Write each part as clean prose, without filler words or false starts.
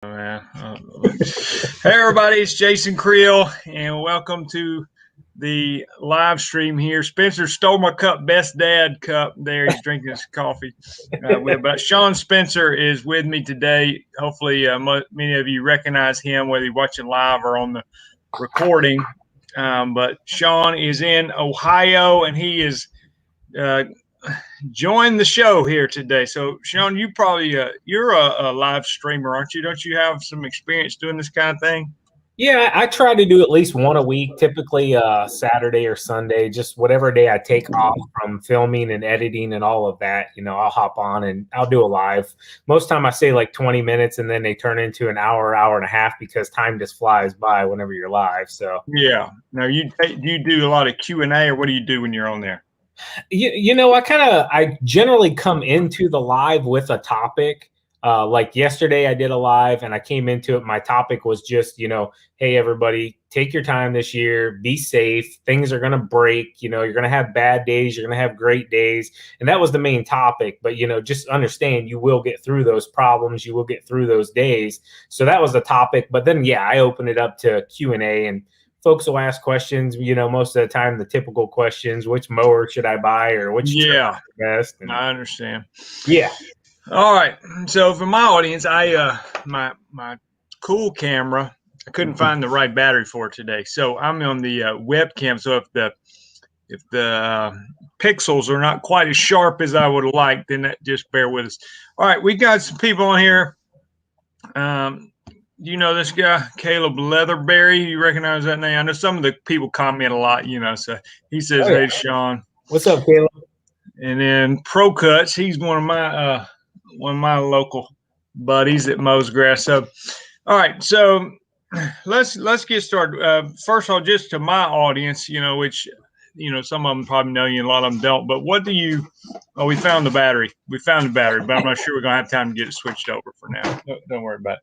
Man. Hey everybody, it's Jason Creel, and welcome to the live stream here. Spencer stole my cup, best dad cup. There, he's drinking his coffee. But Sean Spencer is with me today. Hopefully, many of you recognize him, whether you're watching live or on the recording. But Sean is in Ohio, and he is join the show here today. So Sean, you probably you're a live streamer, aren't you? Don't you have some experience doing this kind of thing? Yeah, I try to do at least one a week, typically Saturday or Sunday, just whatever day I take off from filming and editing and all of that. I'll hop on and I'll do a live. Most time I say like 20 minutes and then they turn into an hour, hour and a half because time just flies by whenever you're live. So yeah. Now do you do a lot of Q&A, or what do you do when you're on there? I generally come into the live with a topic. Like yesterday I did a live and I came into it. My topic was just, hey, everybody, take your time this year, be safe. Things are going to break. You're going to have bad days. You're going to have great days. And that was the main topic. But, just understand you will get through those problems. You will get through those days. So that was the topic. But then, yeah, I opened it up to Q&A, and folks will ask questions, most of the time, the typical questions: which mower should I buy, or which yeah, is best? And, I understand. Yeah. All right. So for my audience, my cool camera, I couldn't find the right battery for it today. So I'm on the webcam. So if the pixels are not quite as sharp as I would like, then just bear with us. All right, we got some people on here. You know this guy, Caleb Leatherberry? You recognize that name? I know some of the people comment a lot, so he says, Oh, yeah. Hey, Sean. What's up, Caleb? And then Pro Cuts, he's one of my local buddies that mows grass. So, all right, so let's get started. First of all, just to my audience, which some of them probably know you, and a lot of them don't. But what do you? Oh, we found the battery. But I'm not sure we're gonna have time to get it switched over for now. Don't worry about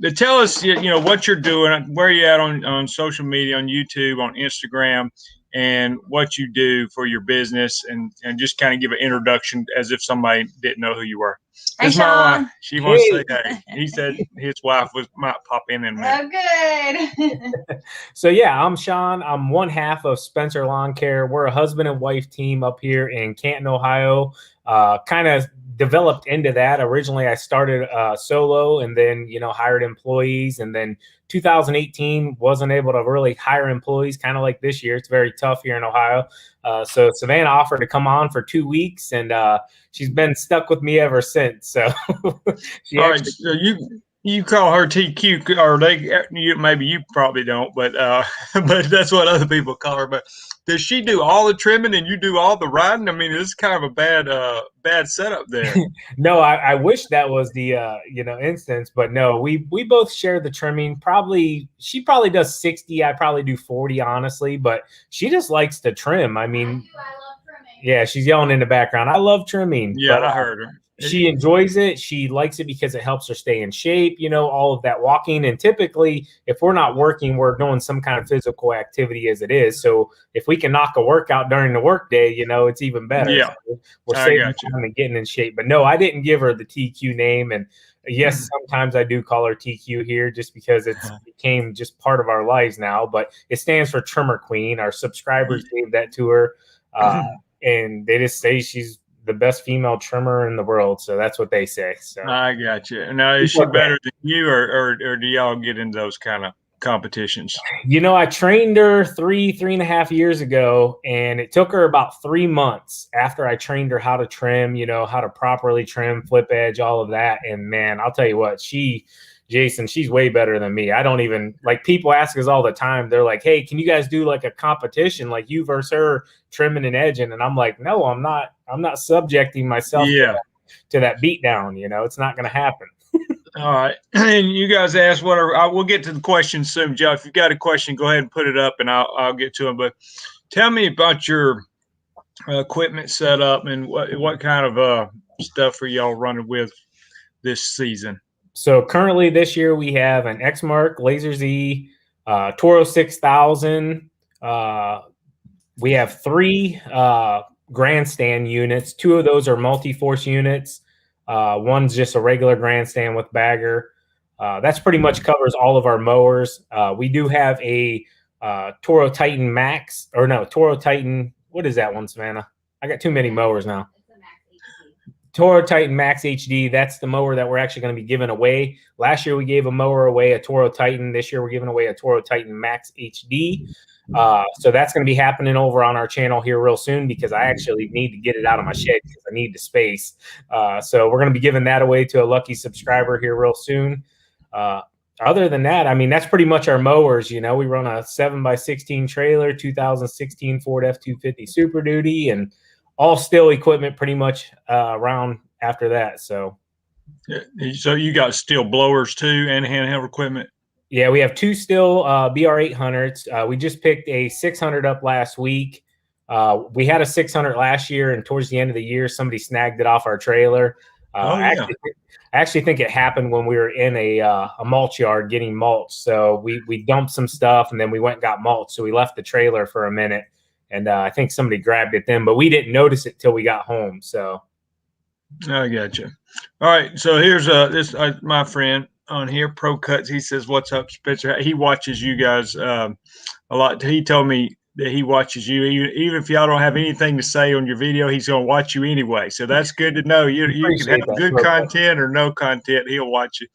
it. Tell us, what you're doing, where you at on social media, on YouTube, on Instagram, and what you do for your business, and just kind of give an introduction as if somebody didn't know who you were. Hey, My Sean. wife. She wants to say hey. He said his wife might pop in a minute. Oh, good. So yeah, I'm Sean. I'm one half of Spencer Lawn Care. We're a husband and wife team up here in Canton, Ohio. Kind of developed into that. Originally, I started solo, and then hired employees, and then 2018 wasn't able to really hire employees. Kind of like this year, it's very tough here in Ohio. So Savannah offered to come on for 2 weeks, and she's been stuck with me ever since. So so you call her TQ, or maybe you probably don't, but that's what other people call her. But does she do all the trimming and you do all the riding? I mean, it's kind of a bad setup there. No, I wish that was the instance, but no, we both share the trimming. She probably does 60, I probably do 40, honestly, but she just likes to trim. I mean, I love trimming. Yeah, she's yelling in the background. I love trimming. Yeah, but I heard her. She enjoys it. She likes it because it helps her stay in shape, all of that walking. And typically, if we're not working, we're doing some kind of physical activity as it is. So if we can knock a workout during the workday, it's even better. Yeah, so we're saving time and getting in shape. But no, I didn't give her the TQ name. And yes, sometimes I do call her TQ here just because it's became just part of our lives now. But it stands for Trimmer Queen. Our subscribers gave that to her. And they just say she's the best female trimmer in the world, so that's what they say. So I got you. Now, is she better than you, or do y'all get into those kind of competitions? I trained her 3.5 years ago, and it took her about 3 months after I trained her how to trim, how to properly trim, flip edge, all of that. And man, I'll tell you what, Jason, she's way better than me. I don't even, like, people ask us all the time. They're like, hey, can you guys do like a competition, like you versus her trimming and edging? And I'm like, no, I'm not subjecting myself to that beat down. It's not going to happen. All right. And you guys ask whatever. We'll get to the questions soon, Joe. If you've got a question, go ahead and put it up and I'll get to them. But tell me about your equipment setup and what kind of stuff are y'all running with this season? So currently this year we have an Exmark Laser Z, Toro 6000. We have 3 grandstand units. 2 of those are multi-force units. One's just a regular grandstand with bagger. That's pretty much covers all of our mowers. We do have a Toro Titan Max, or no, Toro Titan. What is that one, Savannah? I got too many mowers now. Toro Titan Max HD. That's the mower that we're actually going to be giving away. Last year we gave a mower away, a Toro Titan. This year we're giving away a Toro Titan Max HD. So that's going to be happening over on our channel here real soon, because I actually need to get it out of my shed because I need the space. So we're going to be giving that away to a lucky subscriber here real soon. Other than that, I mean, that's pretty much our mowers. You know, we run a 7x16 trailer, 2016 Ford F-250 Super Duty, and all still equipment pretty much around after that. So you got steel blowers too and handheld equipment? Yeah, we have two still BR800s. We just picked a 600 up last week. We had a 600 last year, and towards the end of the year, somebody snagged it off our trailer. I actually think it happened when we were in a mulch yard getting mulch. So we dumped some stuff, and then we went and got mulch. So we left the trailer for a minute, and I think somebody grabbed it then, but we didn't notice it till we got home. So I gotcha. All right, so here's this my friend on here, Pro Cuts. He says, "What's up, Spencer?" He watches you guys a lot. He told me that he watches you, even if y'all don't have anything to say on your video, he's going to watch you anyway. So that's good to know. You can have good content or no content, he'll watch you.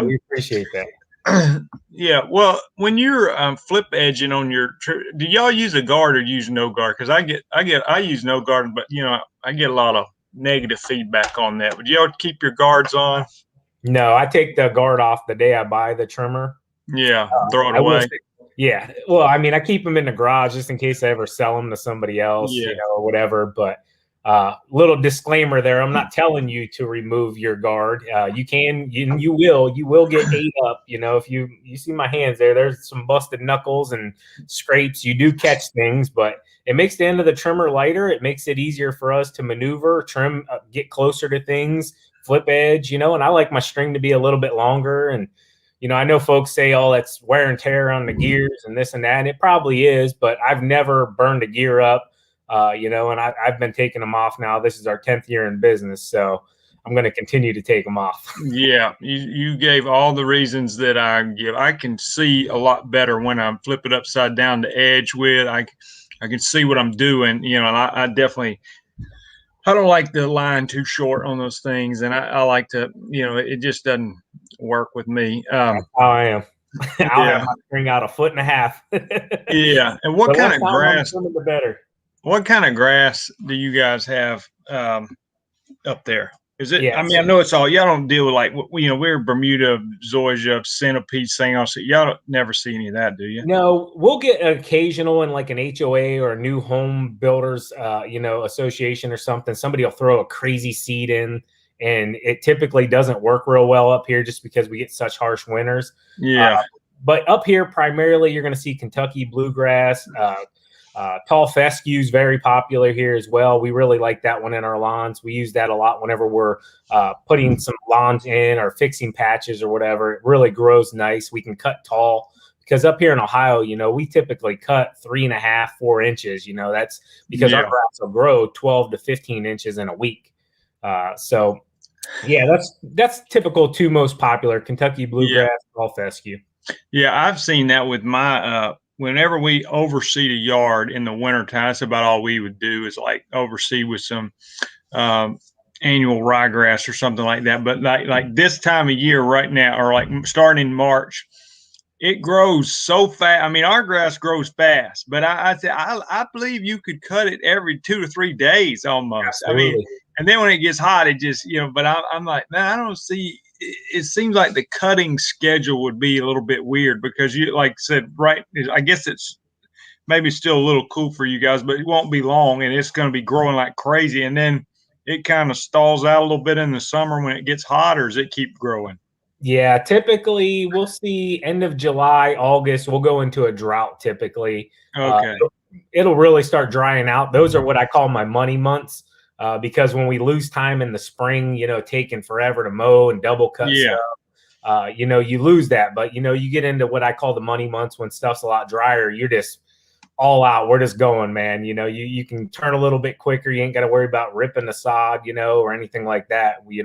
We appreciate that. Yeah. Well, when you're flip edging on your, do y'all use a guard or use no guard? Because I use no guard, but you know, I get a lot of negative feedback on that. Would y'all keep your guards on? No, I take the guard off the day I buy the trimmer. Yeah, throw it away. Yeah. Well, I mean, I keep them in the garage just in case I ever sell them to somebody else, you know, or whatever. But little disclaimer there. I'm not telling you to remove your guard. You can, you will get ate up. You know, if you see my hands there's some busted knuckles and scrapes. You do catch things, but it makes the end of the trimmer lighter. It makes it easier for us to maneuver, trim, get closer to things, flip edge, you know, and I like my string to be a little bit longer. And you know, I know folks say, oh, that's wear and tear on the gears and this and that. And it probably is, but I've never burned a gear up, you know, and I've been taking them off now. This is our 10th year in business. So I'm going to continue to take them off. Yeah. You gave all the reasons that I give. I can see a lot better when I'm flipping upside down the edge with, I can see what I'm doing, you know, and I definitely, I don't like the line too short on those things. And I like to, you know, it just doesn't work with me. That's how I am. I'll have my string out 1.5 feet. Yeah. And what kind of grass? The better. What kind of grass do you guys have up there? Is it? Yeah, I mean, I know it's all. Y'all don't deal with like, you know, we're Bermuda, zoysia, centipede, thing else. Y'all don't never see any of that, do you? No, we'll get an occasional in like an HOA or a new home builders, you know, association or something. Somebody will throw a crazy seed in, and it typically doesn't work real well up here just because we get such harsh winters. Yeah. But up here, primarily, you're going to see Kentucky bluegrass. Tall fescue is very popular here as well. We really like that one in our lawns. We use that a lot whenever we're putting some lawns in or fixing patches or whatever. It really grows nice. We can cut tall because up here in Ohio, you know, we typically cut 3.5, 4 inches. You know, that's because our grass will grow 12 to 15 inches in a week. So, yeah, that's typical two most popular: Kentucky bluegrass, tall fescue. Yeah, I've seen that with my whenever we overseed a yard in the wintertime, that's about all we would do is like overseed with some annual ryegrass or something like that. But like this time of year right now, or like starting in March, it grows so fast. I mean, our grass grows fast, but I believe you could cut it every 2 to 3 days almost. Absolutely. I mean, and then when it gets hot, it just, you know, but I'm like, man, I don't see, it seems like the cutting schedule would be a little bit weird because you, like I said, right, I guess it's maybe still a little cool for you guys, but it won't be long and it's going to be growing like crazy. And then it kind of stalls out a little bit in the summer when it gets hot, or does it keep growing? Yeah, typically we'll see end of July, August, we'll go into a drought typically. Okay. It'll really start drying out. Those are what I call my money months. Because when we lose time in the spring, you know, taking forever to mow and double cut stuff, you know, you lose that. But, you know, you get into what I call the money months when stuff's a lot drier. You're just all out. We're just going, man. You know, you can turn a little bit quicker. You ain't got to worry about ripping the sod, you know, or anything like that. We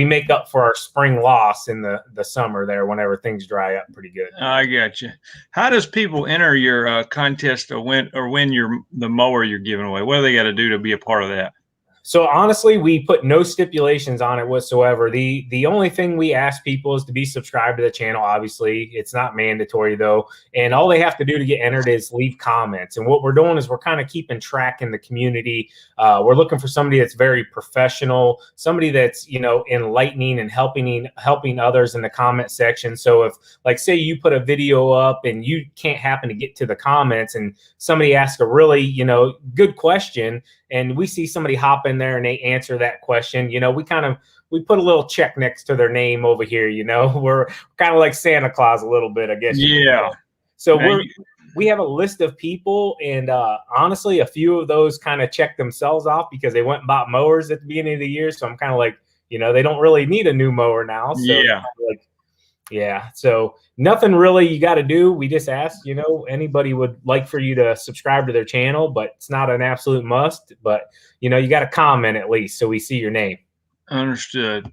make up for our spring loss in the summer there whenever things dry up pretty good. I got you. How does people enter your contest or win the mower you're giving away? What do they got to do to be a part of that? So honestly, we put no stipulations on it whatsoever. The only thing we ask people is to be subscribed to the channel. Obviously, it's not mandatory though. And all they have to do to get entered is leave comments. And what we're doing is we're kind of keeping track in the community. We're looking for somebody that's very professional, somebody that's, you know, enlightening and helping others in the comment section. So if, like, say you put a video up and you can't happen to get to the comments and somebody asks a really, you know, good question, and we see somebody hop in there and they answer that question, you know, we put a little check next to their name over here, you know. We're kind of like Santa Claus a little bit, I guess. Yeah. So we have a list of people, and honestly, a few of those kind of check themselves off because they went and bought mowers at the beginning of the year. So I'm kind of like, you know, they don't really need a new mower now. So yeah. Yeah. So nothing really you got to do. We just ask, you know, anybody would like for you to subscribe to their channel, but it's not an absolute must. But, you know, you got to comment at least so we see your name. Understood.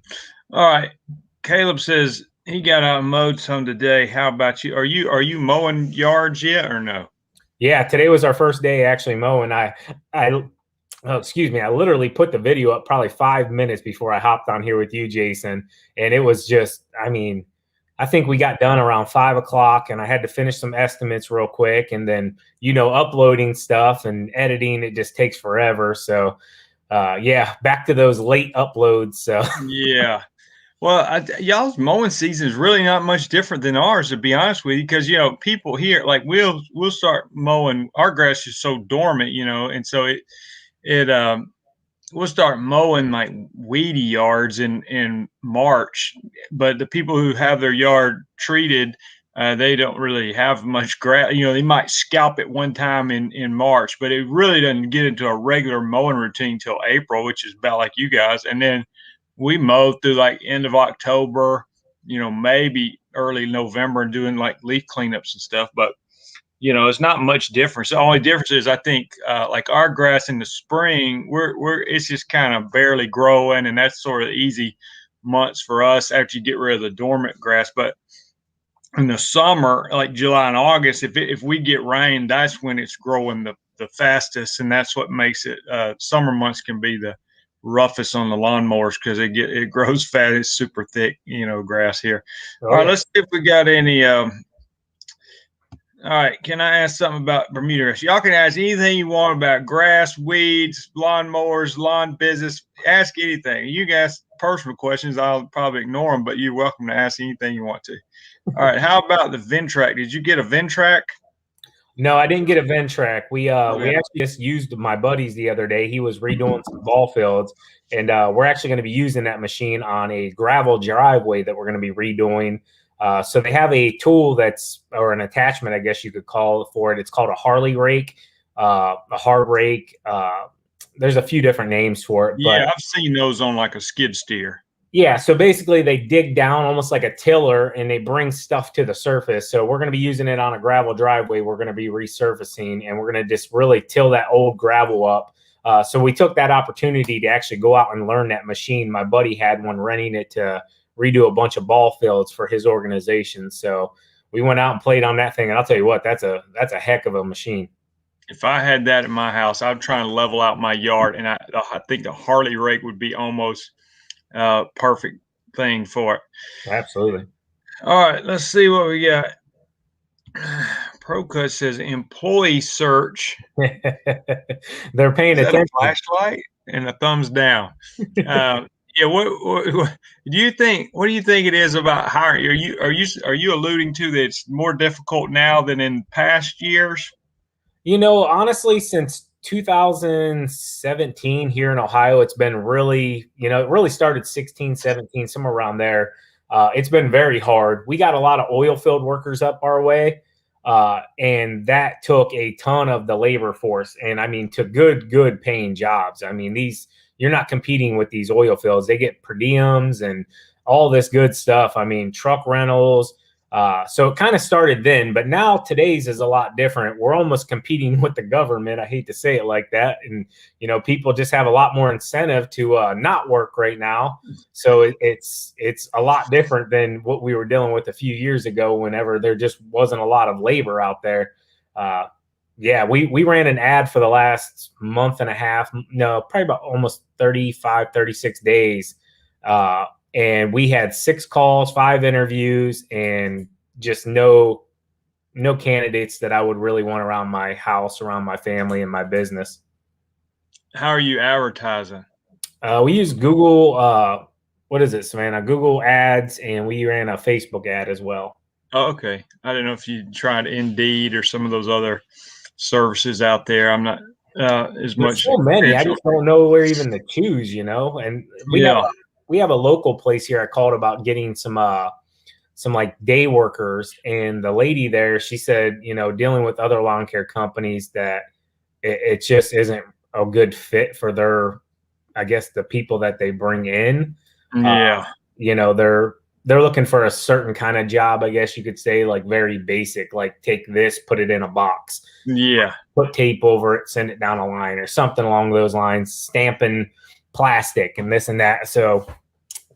All right. Caleb says he got out and mowed some today. How about you? Are you mowing yards yet or no? Yeah. Today was our first day actually mowing. Oh, excuse me. I literally put the video up probably 5 minutes before I hopped on here with you, Jason. And it was just, I mean, I think we got done around 5 o'clock, and I had to finish some estimates real quick. And then, you know, uploading stuff and editing, it just takes forever. So, yeah, back to those late uploads. So, yeah. Well, y'all's mowing season is really not much different than ours, to be honest with you, because, you know, people here, like, we'll start mowing. Our grass is so dormant, you know, and so we'll start mowing like weedy yards in March, but the people who have their yard treated, they don't really have much grass. You know, they might scalp it one time in March, but it really doesn't get into a regular mowing routine till April, which is about like you guys. And then we mow through like end of October, you know, maybe early November, and doing like leaf cleanups and stuff. But you know, it's not much difference. The only difference is I think like our grass in the spring, it's just kind of barely growing, and that's sort of easy months for us after you get rid of the dormant grass. But in the summer, like July and August, if we get rain, that's when it's growing the fastest, and that's what makes it. Summer months can be the roughest on the lawnmowers because it grows fast. It's super thick, you know, grass here. oh, All right, yeah. let's see if we got any. All right, can I ask something about Bermuda grass? Y'all can ask anything you want about grass, weeds, lawn mowers, lawn business. Ask anything. You guys personal questions, I'll probably ignore them, but you're welcome to ask anything you want to. All right, how about the Ventrac? Did you get a Ventrac? No, I didn't get a Ventrac. We Okay. actually just used my buddy's the other day. He was redoing some ball fields, and we're actually going to be using that machine on a gravel driveway that we're going to be redoing. So they have a tool or an attachment, I guess you could call it for it. It's called a Harley rake, a hard rake. There's a few different names for it. Yeah, but I've seen those on like a skid steer. yeah, so basically they dig down almost like a tiller and they bring stuff to the surface. So we're going to be using it on a gravel driveway. We're going to be resurfacing, and we're going to just really till that old gravel up. So we took that opportunity to actually go out and learn that machine. My buddy had one, renting it to redo a bunch of ball fields for his organization. So we went out and played on that thing, and I'll tell you what, that's a heck of a machine. If I had that at my house, I'm trying to level out my yard, and I think the Harley rake would be almost perfect thing for it. Absolutely. All right, let's see what we got. ProCut says employee search. They're paying Is that attention. a flashlight and a thumbs down. Yeah. What do you think? What do you think it is about hiring? Are you alluding to that it's more difficult now than in past years? You know, honestly, since 2017 here in Ohio, it's been really, you know, it really started 16, 17, somewhere around there. It's been very hard. We got a lot of oil field workers up our way, and that took a ton of the labor force. And I mean, to good paying jobs. I mean, you're not competing with these oil fields. They get per diems and all this good stuff. I mean, truck rentals. So it kind of started then, but now today's is a lot different. We're almost competing with the government. I hate to say it like that. And, people just have a lot more incentive to not work right now. So it's a lot different than what we were dealing with a few years ago, whenever there just wasn't a lot of labor out there. Yeah, we ran an ad for the last month and a half. No, probably about almost 35, 36 days. And we had 6 calls, 5 interviews, and just no candidates that I would really want around my house, around my family and my business. How are you advertising? We use Google, what is it, Savannah? Google Ads, and we ran a Facebook ad as well. Oh, okay. I didn't know if you tried Indeed or some of those other services out there. I'm not as much. So many. I just don't know where even to choose, And we have a local place here. I called about getting some like day workers, and the lady there, she said, dealing with other lawn care companies, that it just isn't a good fit for their, I guess, the people that they bring in. Yeah. They're looking for a certain kind of job, I guess you could say, like very basic, like take this, put it in a box. Yeah. Put tape over it, send it down a line or something along those lines, stamping plastic and this and that. So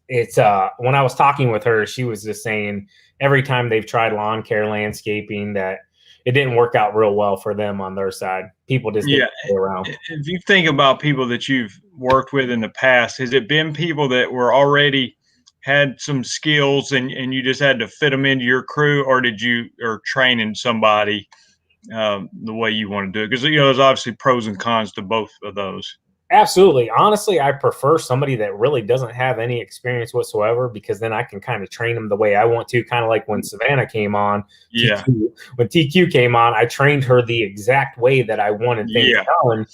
it's when I was talking with her, she was just saying every time they've tried lawn care landscaping that it didn't work out real well for them on their side. People just didn't go around. If you think about people that you've worked with in the past, has it been people that were already had some skills and you just had to fit them into your crew, or did you or training somebody the way you want to do it? Because there's obviously pros and cons to both of those. Absolutely. Honestly, I prefer somebody that really doesn't have any experience whatsoever, because then I can kind of train them the way I want to, kind of like when Savannah came on. Yeah. When TQ came on, I trained her the exact way that I wanted things done,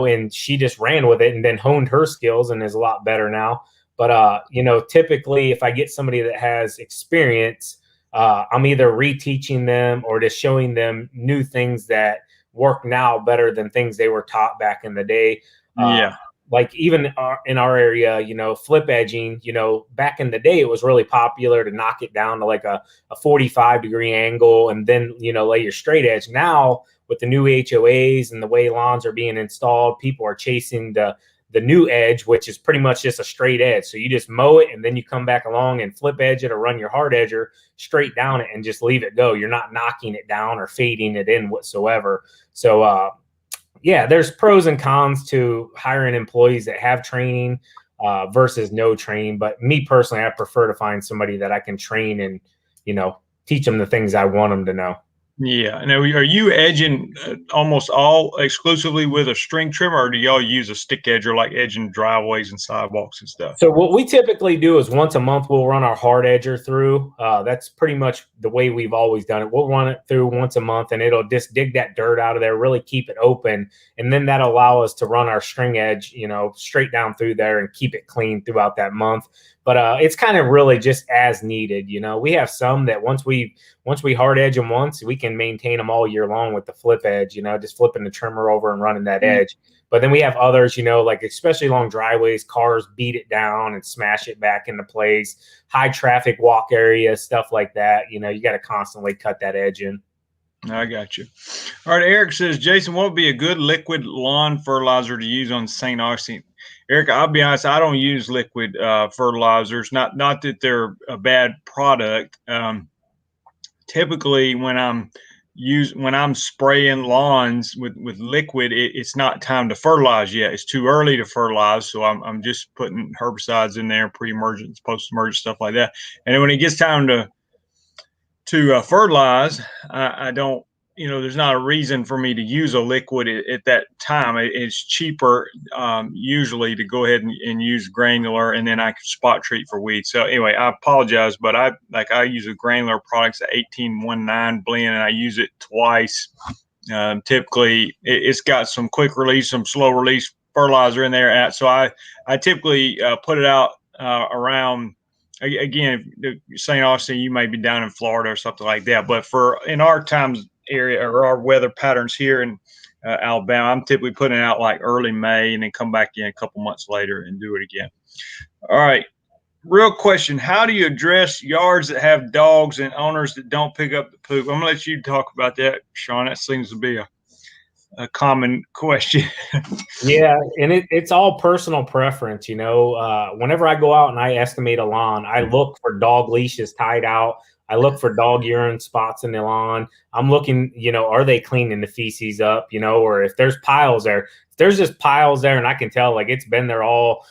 and she just ran with it and then honed her skills and is a lot better now. But, typically if I get somebody that has experience, I'm either reteaching them or just showing them new things that work now better than things they were taught back in the day. Like even in our area, flip edging, back in the day, it was really popular to knock it down to like a 45-degree angle and then, lay your straight edge. Now with the new HOAs and the way lawns are being installed, people are chasing the new edge, which is pretty much just a straight edge. So you just mow it and then you come back along and flip edge it or run your hard edger straight down it and just leave it go. You're not knocking it down or fading it in whatsoever. So, there's pros and cons to hiring employees that have training versus no training. But me personally, I prefer to find somebody that I can train and, teach them the things I want them to know. Yeah. Now, are you edging almost all exclusively with a string trimmer, or do y'all use a stick edger like edging driveways and sidewalks and stuff? So what we typically do is once a month, we'll run our hard edger through. That's pretty much the way we've always done it. We'll run it through once a month and it'll just dig that dirt out of there, really keep it open. And then that'll allow us to run our string edge, straight down through there and keep it clean throughout that month. But it's kind of really just as needed. We have some that once we hard edge them once, we can maintain them all year long with the flip edge, just flipping the trimmer over and running that edge. But then we have others, like especially along driveways, cars beat it down and smash it back into place, high traffic walk areas, stuff like that. You got to constantly cut that edge in. I got you. All right. Eric says, Jason, what would be a good liquid lawn fertilizer to use on St. Augustine? Eric, I'll be honest, I don't use liquid fertilizers. Not that they're a bad product. Typically, when I'm spraying lawns with liquid, it's not time to fertilize yet. It's too early to fertilize, so I'm just putting herbicides in there, pre-emergent, post-emergent, stuff like that. And then when it gets time to fertilize, I don't. There's not a reason for me to use a liquid at that time. It's cheaper usually to go ahead and use granular, and then I can spot treat for weeds. So anyway, I apologize, but I use a granular products, the 1819 blend, and I use it twice. Typically, it's got some quick release, some slow release fertilizer in there. So I typically put it out around. Again, St. Augustine, you may be down in Florida or something like that, but in our times area or our weather patterns here in Alabama, I'm typically putting it out like early May and then come back in a couple months later and do it again. All right. real question: how do you address yards that have dogs and owners that don't pick up the poop? I'm gonna let you talk about that, Sean. That seems to be a common question. Yeah, and it's all personal preference, whenever I go out and I estimate a lawn, I look for dog leashes tied out. I look for dog urine spots in the lawn. I'm looking, are they cleaning the feces up, or if there's piles there. If there's just piles there and I can tell like it's been there all,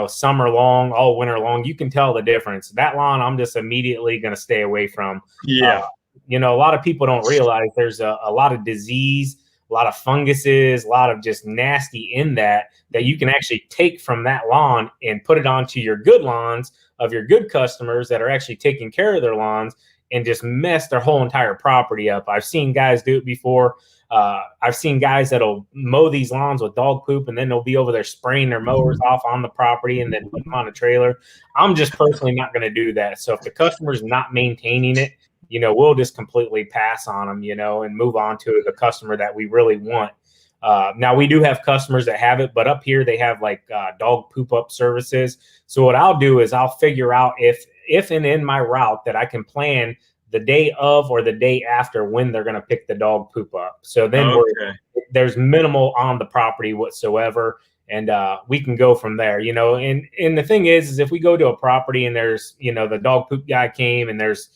summer long, all winter long, you can tell the difference. That lawn I'm just immediately going to stay away from. Yeah. A lot of people don't realize there's a lot of disease, a lot of funguses, a lot of just nasty in that you can actually take from that lawn and put it onto your good lawns of your good customers that are actually taking care of their lawns and just mess their whole entire property up. I've seen guys do it before. I've seen guys that'll mow these lawns with dog poop and then they'll be over there spraying their mowers off on the property and then put them on a trailer. I'm just personally not going to do that. So if the customer's not maintaining it, we'll just completely pass on them, and move on to the customer that we really want. Now we do have customers that have it, but up here they have like dog poop up services. So what I'll do is I'll figure out if and in my route that I can plan the day of or the day after when they're going to pick the dog poop up. So then there's minimal on the property whatsoever. And we can go from there, and the thing is if we go to a property and there's, the dog poop guy came and there's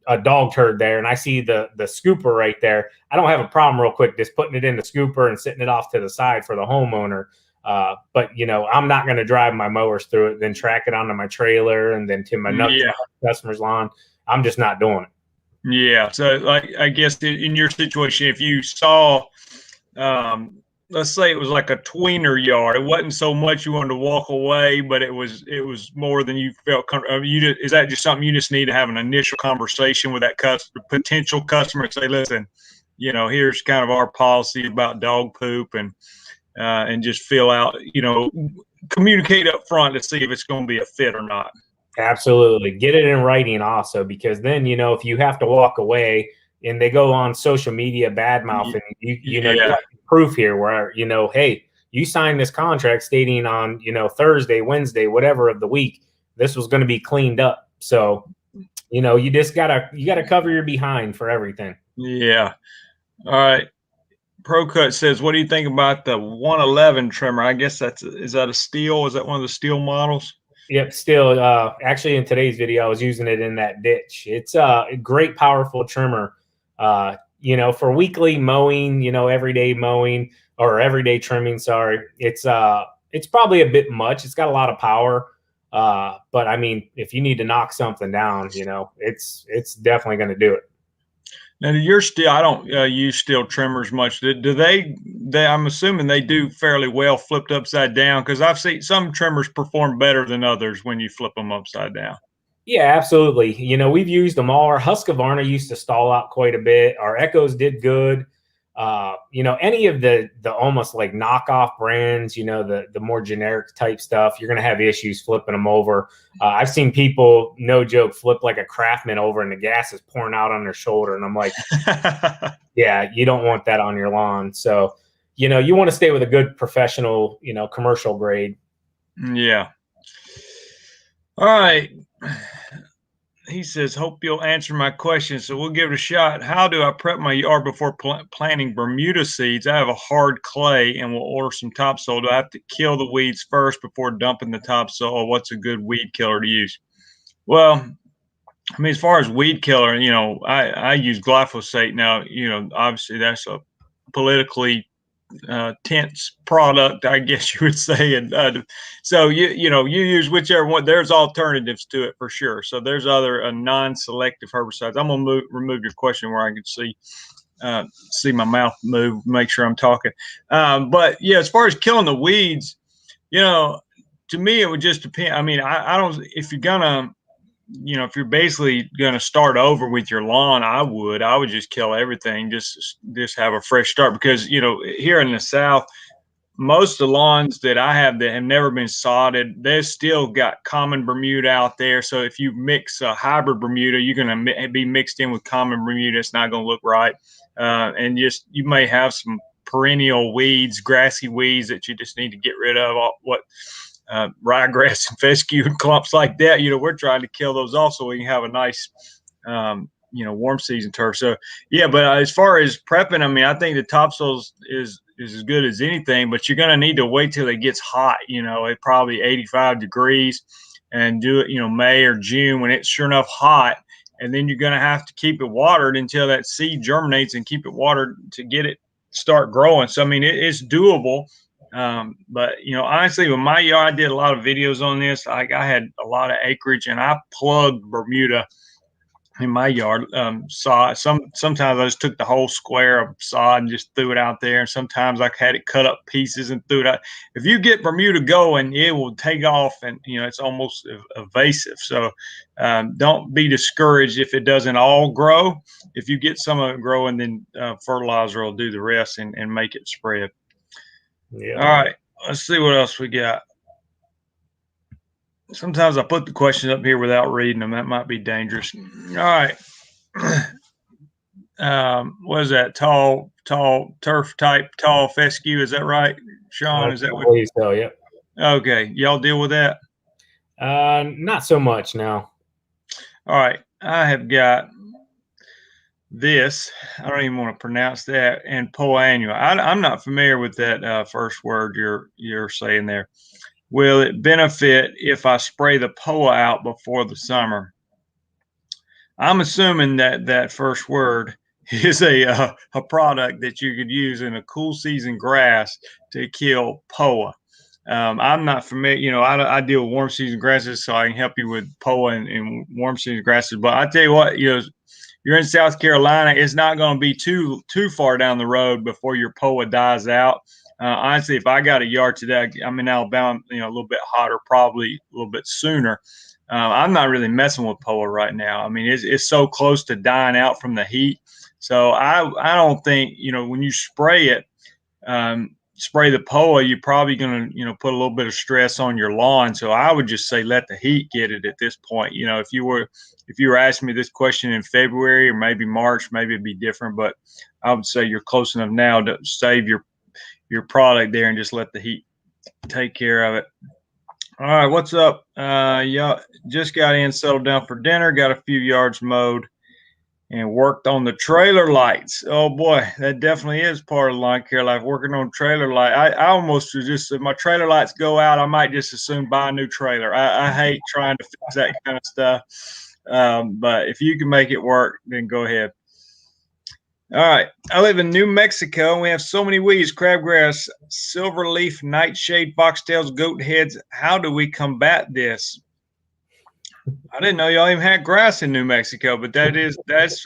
a dog turd there and I see the scooper right there, I don't have a problem real quick just putting it in the scooper and sitting it off to the side for the homeowner. But I'm not going to drive my mowers through it, then track it onto my trailer and then to my customer's lawn. I'm just not doing it. Yeah. So like, I guess in your situation, if you saw, let's say it was like a tweener yard, it wasn't so much you wanted to walk away, but it was more than you felt comfortable. Is that just something you just need to have an initial conversation with that potential customer and say, listen, here's kind of our policy about dog poop and just fill out, communicate up front to see if it's going to be a fit or not. Absolutely. Get it in writing also, because then, if you have to walk away and they go on social media bad mouthing, you got proof here where, hey, you signed this contract stating on, Thursday, Wednesday, whatever of the week, this was going to be cleaned up. So, you just gotta cover your behind for everything. Yeah. All right. ProCut says, what do you think about the 111 trimmer? I guess is that a steel? Is that one of the steel models? Yep. Still, actually in today's video, I was using it in that ditch. It's a great, powerful trimmer. For weekly mowing, everyday mowing or everyday trimming. Sorry. It's probably a bit much. It's got a lot of power. But I mean, if you need to knock something down, it's definitely going to do it. Now I don't use steel trimmers much. Do they, I'm assuming they do fairly well flipped upside down, because I've seen some trimmers perform better than others when you flip them upside down. Yeah, absolutely. We've used them all. Our Husqvarna used to stall out quite a bit. Our Echoes did good. Any of the almost like knockoff brands, the more generic type stuff, you're going to have issues flipping them over. I've seen people, no joke, flip like a Craftsman over and the gas is pouring out on their shoulder. And I'm like, yeah, you don't want that on your lawn. So, you want to stay with a good professional, commercial grade. Yeah. All right. He says, hope you'll answer my question. So we'll give it a shot. How do I prep my yard before planting Bermuda seeds? I have a hard clay and will order some topsoil. Do I have to kill the weeds first before dumping the topsoil? What's a good weed killer to use? Well, I mean, as far as weed killer, I use glyphosate now. Obviously that's a politically tense product, I guess you would say, and so you use whichever one. There's alternatives to it for sure. So there's other non-selective herbicides. I'm gonna remove your question where I can see my mouth move, make sure I'm talking. But yeah, as far as killing the weeds, to me it would just depend. I mean, I don't. If you're gonna if you're basically going to start over with your lawn, I would just kill everything, just have a fresh start, because, here in the South, most of the lawns that I have that have never been sodded, they've still got common Bermuda out there. So if you mix a hybrid Bermuda, you're going to be mixed in with common Bermuda. It's not going to look right. And you may have some perennial weeds, grassy weeds that you just need to get rid of. ryegrass and fescue and clumps like that. We're trying to kill those off so we can have a nice, warm season turf. So yeah, but as far as prepping, I mean, I think the topsoil is as good as anything, but you're going to need to wait till it gets hot, at probably 85 degrees, and do it, May or June when it's sure enough hot. And then you're going to have to keep it watered until that seed germinates and keep it watered to get it start growing. So, I mean, it's doable. But, honestly, with my yard, I did a lot of videos on this. I had a lot of acreage, and I plugged Bermuda in my yard. Sometimes I just took the whole square of sod and just threw it out there. And sometimes I had it cut up pieces and threw it out. If you get Bermuda going, it will take off, and it's almost evasive. So don't be discouraged if it doesn't all grow. If you get some of it growing, then fertilizer will do the rest and make it spread. Yeah. All right, let's see what else we got. Sometimes I put the questions up here without reading them. That might be dangerous. All right. What is that? Tall turf type, tall fescue. Is that right, Sean? Is that what? So, yeah. Okay. Y'all deal with that? Not so much now. All right. I have got this. I don't even want to pronounce that. And poa annua. I'm not familiar with that first word you're saying there. Will it benefit if I spray the poa out before the summer? I'm assuming that first word is a product that you could use in a cool season grass to kill poa. I'm not familiar. I deal with warm season grasses, so I can help you with poa and warm season grasses. But I tell you what, you're in South Carolina, it's not going to be too far down the road before your poa dies out. Honestly, if I got a yard today, I'm in Alabama, a little bit hotter, probably a little bit sooner. I'm not really messing with poa right now. I mean, it's so close to dying out from the heat. So I don't think, when you spray it, spray the poa, you're probably going to, put a little bit of stress on your lawn. So I would just say let the heat get it at this point. If you were asking me this question in February or maybe March, maybe it'd be different. But I would say you're close enough now to save your product there and just let the heat take care of it. All right, what's up? Y'all just got in, settled down for dinner, got a few yards mowed, and worked on the trailer lights. Oh boy, that definitely is part of lawn care life, working on trailer light. I almost just, if my trailer lights go out, I might just as soon buy a new trailer. I hate trying to fix that kind of stuff. But if you can make it work, then go ahead. All right. I live in New Mexico, and we have so many weeds: crabgrass, silverleaf, nightshade, foxtails, goat heads. How do we combat this? I didn't know y'all even had grass in New Mexico, but that's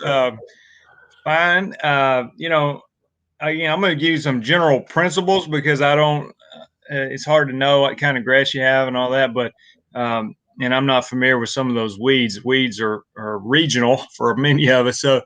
fine. Again, I'm going to give you some general principles because I don't. It's hard to know what kind of grass you have and all that, but and I'm not familiar with some of those weeds. Weeds are regional for many of us, so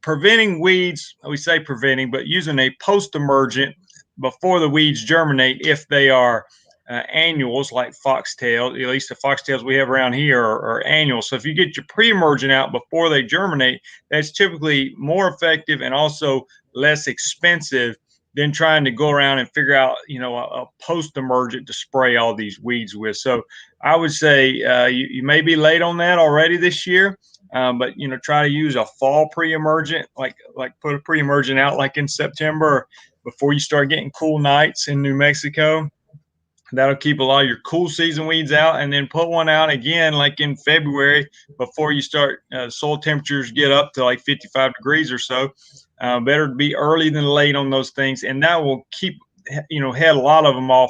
preventing weeds, we say preventing, but using a post-emergent before the weeds germinate if they are annuals like foxtails. At least the foxtails we have around here are annuals. So if you get your pre-emergent out before they germinate, that's typically more effective and also less expensive than trying to go around and figure out, a post-emergent to spray all these weeds with. So I would say you may be late on that already this year. But try to use a fall pre-emergent, like put a pre-emergent out like in September before you start getting cool nights in New Mexico. That'll keep a lot of your cool season weeds out, and then put one out again like in February before you start soil temperatures get up to like 55 degrees or so. Better to be early than late on those things, and that will keep head a lot of them off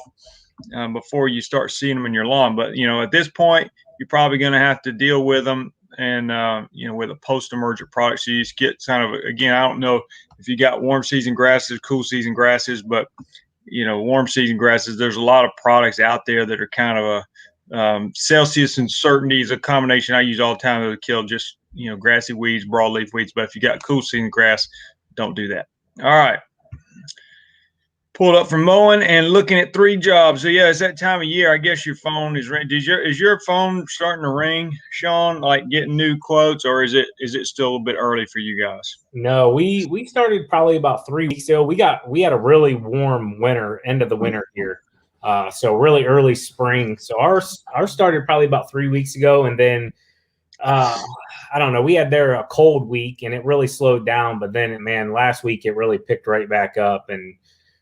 before you start seeing them in your lawn. But at this point, you're probably going to have to deal with them. And, with a post-emergent product. So you just get kind of, again, I don't know if you got warm season grasses, cool season grasses, but, warm season grasses, there's a lot of products out there that are kind of a Celsius and Certainty is a combination I use all the time to kill just, grassy weeds, broadleaf weeds. But if you got cool season grass, don't do that. All right. Pulled up from mowing and looking at 3 jobs. So yeah, it's that time of year. I guess your phone is ringing. Is your phone starting to ring, Sean? Like getting new quotes, or is it still a little bit early for you guys? No, we started probably about 3 weeks ago. We had a really warm winter, end of the winter here. So really early spring. So ours started probably about 3 weeks ago, and then I don't know. We had there a cold week, and it really slowed down. But then, man, last week it really picked right back up, and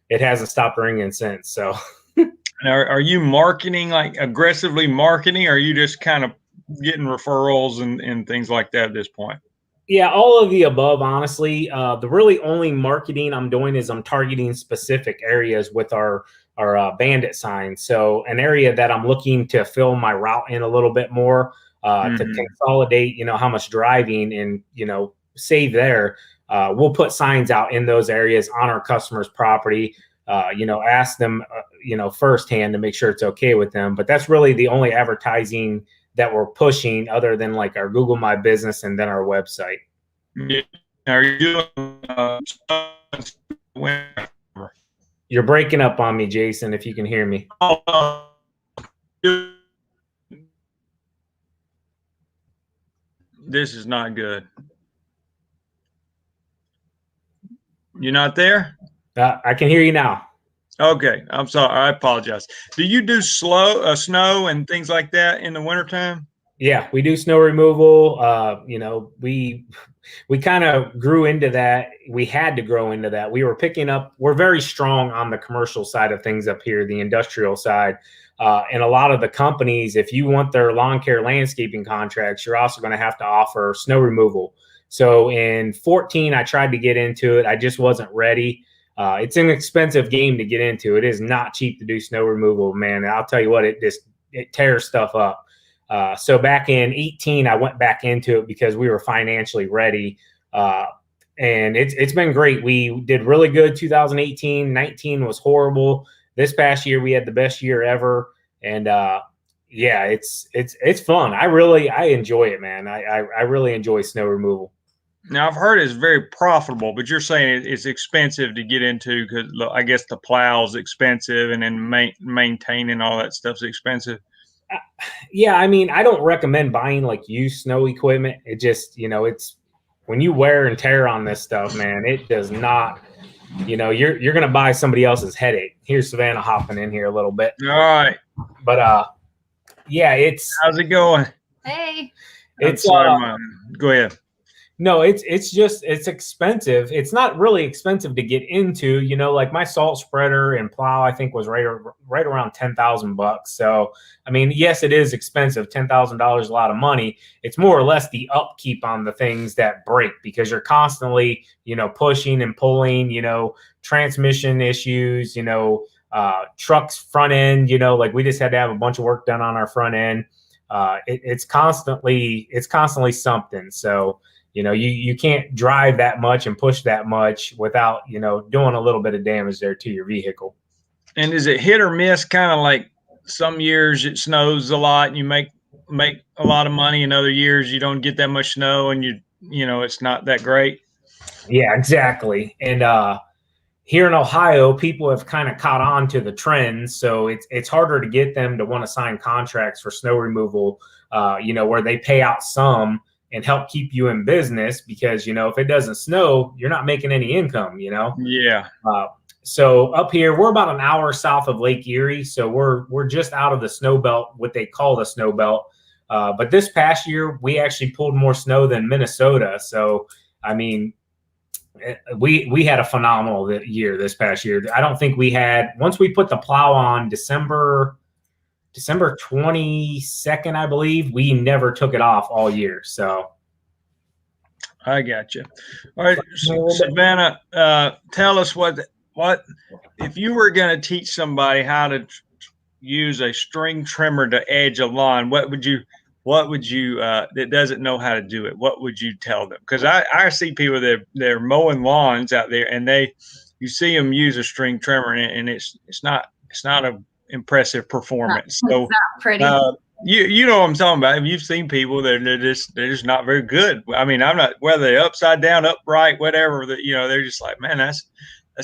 it hasn't stopped ringing since. So, are you marketing, like aggressively marketing, or are you just kind of getting referrals and things like that at this point? Yeah, all of the above, honestly. The really only marketing I'm doing is I'm targeting specific areas with our bandit sign. So an area that I'm looking to fill my route in a little bit more to consolidate, how much driving and, save there. We'll put signs out in those areas on our customers' property, ask them, firsthand to make sure it's okay with them. But that's really the only advertising that we're pushing other than like our Google My Business and then our website. Yeah. Are you You're breaking up on me, Jason, if you can hear me. This is not good. You're not there? I can hear you now. Okay. I'm sorry. I apologize. Do you do snow and things like that in the wintertime? Yeah, we do snow removal. We kind of grew into that. We had to grow into that. We're very strong on the commercial side of things up here, the industrial side. And a lot of the companies, if you want their lawn care landscaping contracts, you're also going to have to offer snow removal. So in 2014, I tried to get into it. I just wasn't ready. It's an expensive game to get into. It is not cheap to do snow removal, man. I'll tell you what, it tears stuff up. So back in 2018, I went back into it because we were financially ready. And it's been great. We did really good 2018. 19 was horrible. This past year, we had the best year ever. And yeah, it's fun. I enjoy it, man. I really enjoy snow removal. Now, I've heard it's very profitable, but you're saying it's expensive to get into because I guess the plow's expensive and then maintaining all that stuff's expensive. Yeah, I mean, I don't recommend buying like used snow equipment. It just, it's when you wear and tear on this stuff, man, it does not, you're going to buy somebody else's headache. Here's Savannah hopping in here a little bit. All right. But yeah, how's it going? Hey. It's sorry, go ahead. No, it's expensive. It's not really expensive to get into, like my salt spreader and plow, I think was right around $10,000. So, I mean, yes, it is expensive. $10,000 is a lot of money. It's more or less the upkeep on the things that break because you're constantly, pushing and pulling, transmission issues, trucks front end, like we just had to have a bunch of work done on our front end. It's constantly something. So, you can't drive that much and push that much without, doing a little bit of damage there to your vehicle. And is it hit or miss? Kind of like some years it snows a lot and you make a lot of money, and other years you don't get that much snow and it's not that great. Yeah, exactly. And here in Ohio, people have kind of caught on to the trends, so it's harder to get them to want to sign contracts for snow removal. Where they pay out some and help keep you in business because, if it doesn't snow, you're not making any income, Yeah. So up here, we're about an hour south of Lake Erie. So we're just out of the snow belt, what they call the snow belt. But this past year, we actually pulled more snow than Minnesota. So, I mean, we had a phenomenal year this past year. I don't think we had, once we put the plow on December 22nd, I believe, we never took it off all year. So I got you. All right, Savannah, tell us what if you were going to teach somebody how to use a string trimmer to edge a lawn, what would you that doesn't know how to do it, what would you tell them? Because I see people that they're mowing lawns out there and you see them use a string trimmer and it's not a impressive performance. So it's not pretty. You know what I'm talking about. You've seen people that they're just not very good. I mean, I'm not, whether they're upside down, upright, whatever, that they're just like, man, that's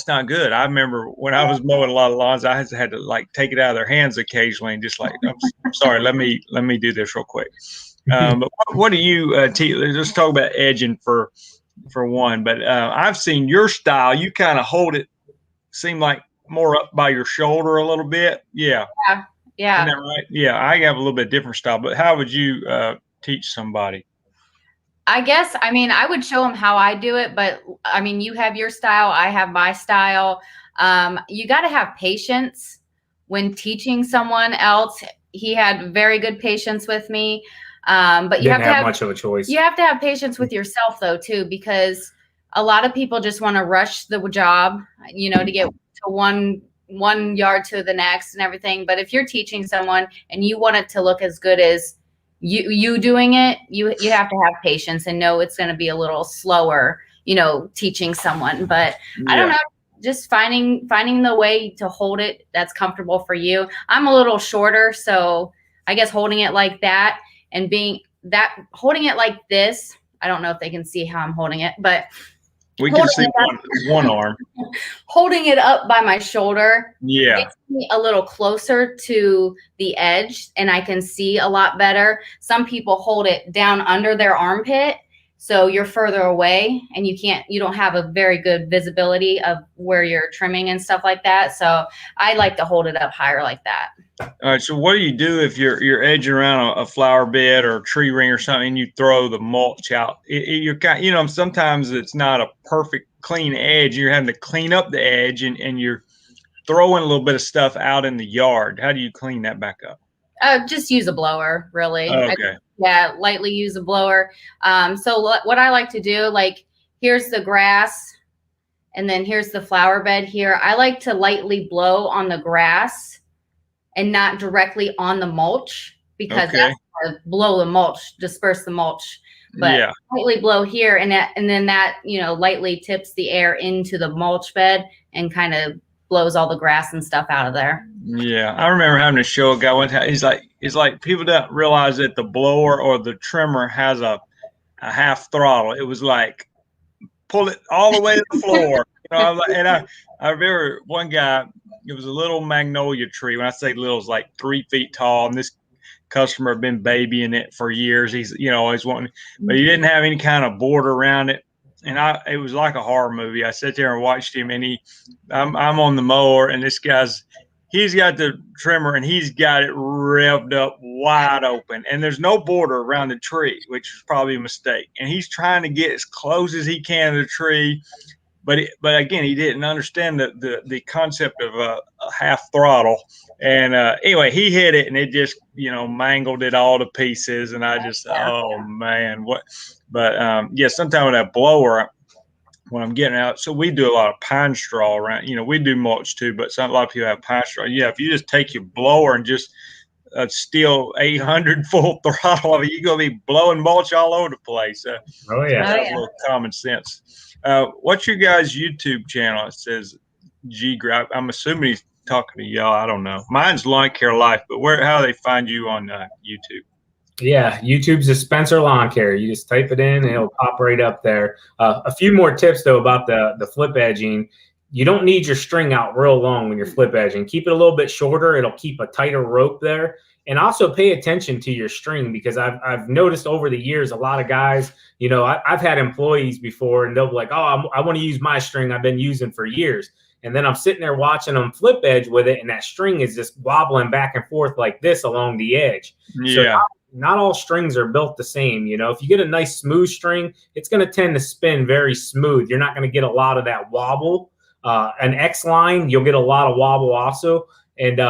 not good. I remember when I was mowing a lot of lawns, I had to like take it out of their hands occasionally and just like, I'm sorry, let me do this real quick. But what do you teach? Let's talk about edging for one. But I've seen your style. You kind of hold it, seem like more up by your shoulder a little bit. Yeah. Yeah. Isn't that right? Yeah, I have a little bit different style, but how would you teach somebody? I guess, I mean, I would show them how I do it, but I mean, you have your style, I have my style. You got to have patience when teaching someone else. He had very good patience with me. But you Didn't have to have much of a choice. You have to have patience with yourself though, too, because a lot of people just want to rush the job, you know, to get to one yard to the next and everything. But if you're teaching someone and you want it to look as good as you doing it, you have to have patience and know it's going to be a little slower, you know, teaching someone. But I don't know, just finding the way to hold it that's comfortable for you. I'm a little shorter, so I guess holding it like that and holding it like this. I don't know if they can see how I'm holding it, but we can see one arm. Holding it up by my shoulder gets me a little closer to the edge and I can see a lot better. Some people hold it down under their armpit, so you're further away and you don't have a very good visibility of where you're trimming and stuff like that. So I like to hold it up higher like that. All right. So what do you do if you're edging around a flower bed or a tree ring or something and you throw the mulch out? You're kind, you know, sometimes it's not a perfect clean edge. You're having to clean up the edge and you're throwing a little bit of stuff out in the yard. How do you clean that back up? Just use a blower, really. Okay. Lightly use a blower. So what I like to do, like, here's the grass and then here's the flower bed here. I like to lightly blow on the grass and not directly on the mulch, because that's going to blow the mulch, disperse the mulch. But lightly blow here, and then that, you know, lightly tips the air into the mulch bed and kind of blows all the grass and stuff out of there. Yeah, I remember having to show a guy one time. It's like people don't realize that the blower or the trimmer has a half throttle. It was like pull it all the way to the floor. You know, I remember one guy. It was a little magnolia tree. When I say little, it's like 3 feet tall, and this customer had been babying it for years. He's, you know, always wanting, but he didn't have any kind of border around it. And it was like a horror movie. I sat there and watched him, and I'm on the mower, and this he's got the trimmer and he's got it revved up wide open, and there's no border around the tree, which is probably a mistake. And he's trying to get as close as he can to the tree. But again, he didn't understand the concept of a half throttle. And anyway, he hit it and it just, you know, mangled it all to pieces. And I just, oh man, what? But sometimes with that blower, when I'm getting out, so we do a lot of pine straw around. You know, we do mulch too, but a lot of people have pine straw. Yeah, if you just take your blower and just steal 800 full throttle of it, you're gonna be blowing mulch all over the place. That's a little common sense. What's your guys' YouTube channel? It says G-Grab. I'm assuming he's talking to y'all. I don't know. Mine's Lawn Care Life, but how do they find you on YouTube? Yeah, YouTube's a Spencer Lawn Care. You just type it in and it'll pop right up there. A few more tips though about the flip edging. You don't need your string out real long when you're flip edging. Keep it a little bit shorter. It'll keep a tighter rope there. And also pay attention to your string, because I've noticed over the years, a lot of guys, you know, I've had employees before and they'll be like, oh, I want to use my string I've been using for years. And then I'm sitting there watching them flip edge with it, and that string is just wobbling back and forth like this along the edge. Yeah. So not all strings are built the same. You know, if you get a nice smooth string, it's going to tend to spin very smooth. You're not going to get a lot of that wobble. An X line, you'll get a lot of wobble also. And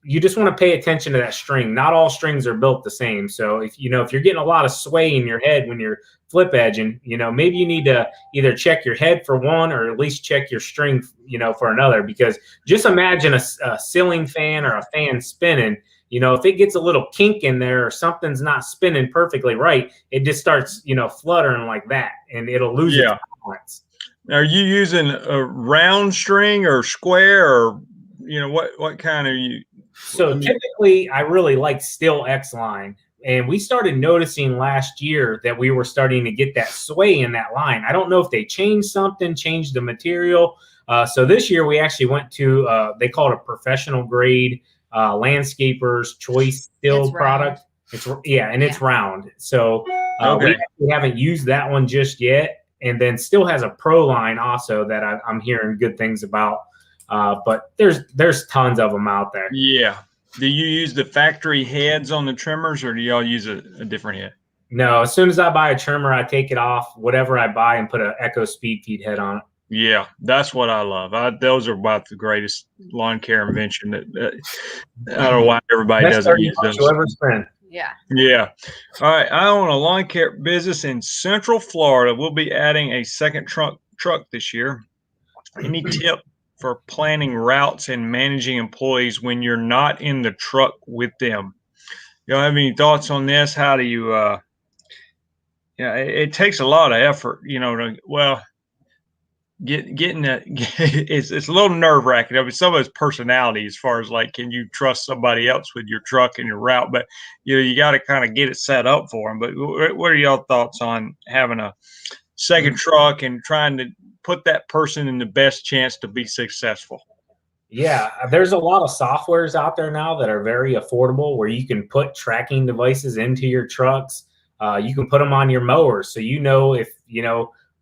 you just want to pay attention to that string. Not all strings are built the same. So if you're getting a lot of sway in your head when you're flip edging, you know, maybe you need to either check your head for one, or at least check your string, you know, for another. Because just imagine a ceiling fan or a fan spinning. You know, if it gets a little kink in there or something's not spinning perfectly right, it just starts, you know, fluttering like that, and it'll lose its balance. Are you using a round string or square, or, you know, what kind are you? So typically I really like still X line, and we started noticing last year that we were starting to get that sway in that line. I don't know if they changed the material. So this year we actually went to, they call it a professional grade landscaper's choice still product. It's round. So we haven't used that one just yet. And then still has a pro line also that I'm hearing good things about. But there's tons of them out there. Yeah. Do you use the factory heads on the trimmers, or do y'all use a different head? No, as soon as I buy a trimmer, I take it off whatever I buy and put an Echo Speed Feed head on it. Yeah, that's what I love. Those are about the greatest lawn care invention. That I don't know why everybody Best doesn't use those. you'll ever spend. Yeah. Yeah. All right. I own a lawn care business in Central Florida. We'll be adding a second truck this year. Any tip for planning routes and managing employees when you're not in the truck with them? Y'all have any thoughts on this? How do you, it takes a lot of effort, getting that. It's a little nerve wracking. I mean, some of it's personality as far as like, can you trust somebody else with your truck and your route? But, you got to kind of get it set up for them. But what are y'all thoughts on having a second truck and trying to put that person in the best chance to be successful? Yeah, there's a lot of softwares out there now that are very affordable where you can put tracking devices into your trucks. You can put them on your mowers. So, if,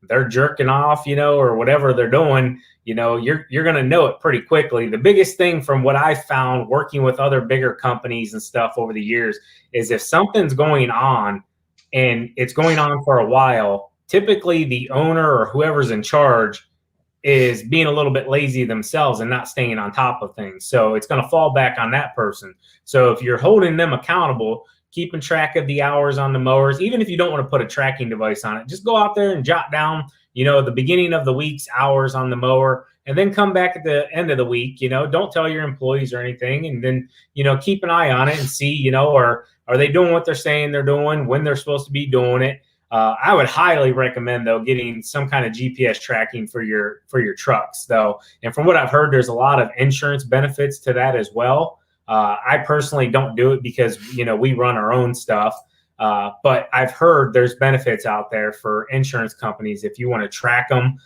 they're jerking off, or whatever they're doing, you're going to know it pretty quickly. The biggest thing from what I found working with other bigger companies and stuff over the years is if something's going on and it's going on for a while, typically the owner or whoever's in charge is being a little bit lazy themselves and not staying on top of things. So it's going to fall back on that person. So if you're holding them accountable, keeping track of the hours on the mowers, even if you don't want to put a tracking device on it, just go out there and jot down, the beginning of the week's hours on the mower, and then come back at the end of the week. Don't tell your employees or anything. And then, keep an eye on it and see, are they doing what they're saying they're doing when they're supposed to be doing it? I would highly recommend, though, getting some kind of GPS tracking for your trucks, though. And from what I've heard, there's a lot of insurance benefits to that as well. I personally don't do it because, we run our own stuff. But I've heard there's benefits out there for insurance companies if you want to track them.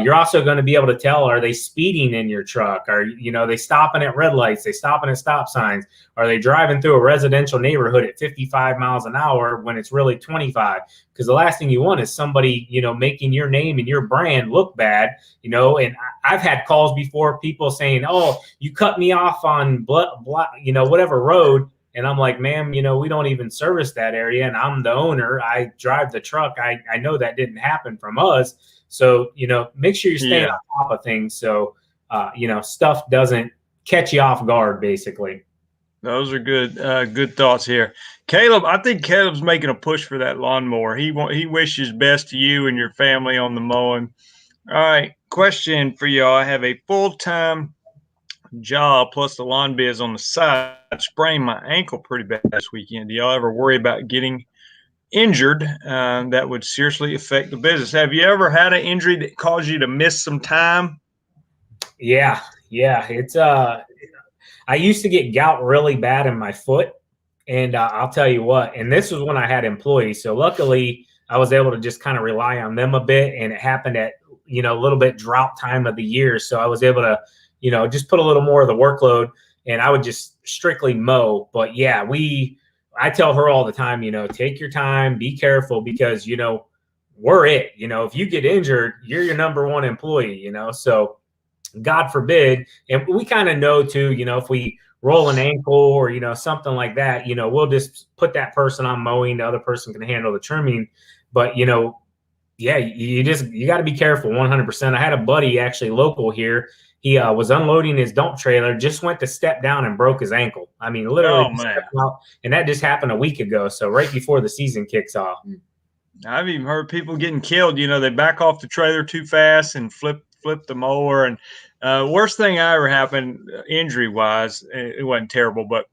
You're also going to be able to tell, are they speeding in your truck? Are they stopping at red lights? They stopping at stop signs? Are they driving through a residential neighborhood at 55 miles an hour when it's really 25? Because the last thing you want is somebody, making your name and your brand look bad, and I've had calls before, people saying, oh, you cut me off on whatever road. And I'm like, ma'am, we don't even service that area. And I'm the owner. I drive the truck. I know that didn't happen from us. So, make sure you're staying on top of things. So, stuff doesn't catch you off guard, basically. Those are good thoughts here. Caleb, I think Caleb's making a push for that lawnmower. He wishes best to you and your family on the mowing. All right. Question for y'all. I have a full-time job plus the lawn biz on the side. I sprained my ankle pretty bad this weekend. Do y'all ever worry about getting injured? That would seriously affect the business. Have you ever had an injury that caused you to miss some time? Yeah. It's I used to get gout really bad in my foot, and I'll tell you what. And this was when I had employees, so luckily I was able to just kind of rely on them a bit. And it happened at a little bit drought time of the year, so I was able to just put a little more of the workload, and I would just strictly mow. But yeah, I tell her all the time, take your time, be careful, because, we're it. If you get injured, you're your number one employee, so God forbid. And we kind of know too, if we roll an ankle or, something like that, we'll just put that person on mowing. The other person can handle the trimming. But, yeah, you got to be careful 100%. I had a buddy actually local here. He was unloading his dump trailer, just went to step down and broke his ankle. I mean, literally, out, and that just happened a week ago. So right before the season kicks off. I've even heard people getting killed. They back off the trailer too fast and flip the mower. And worst thing I ever happened injury wise, it wasn't terrible, but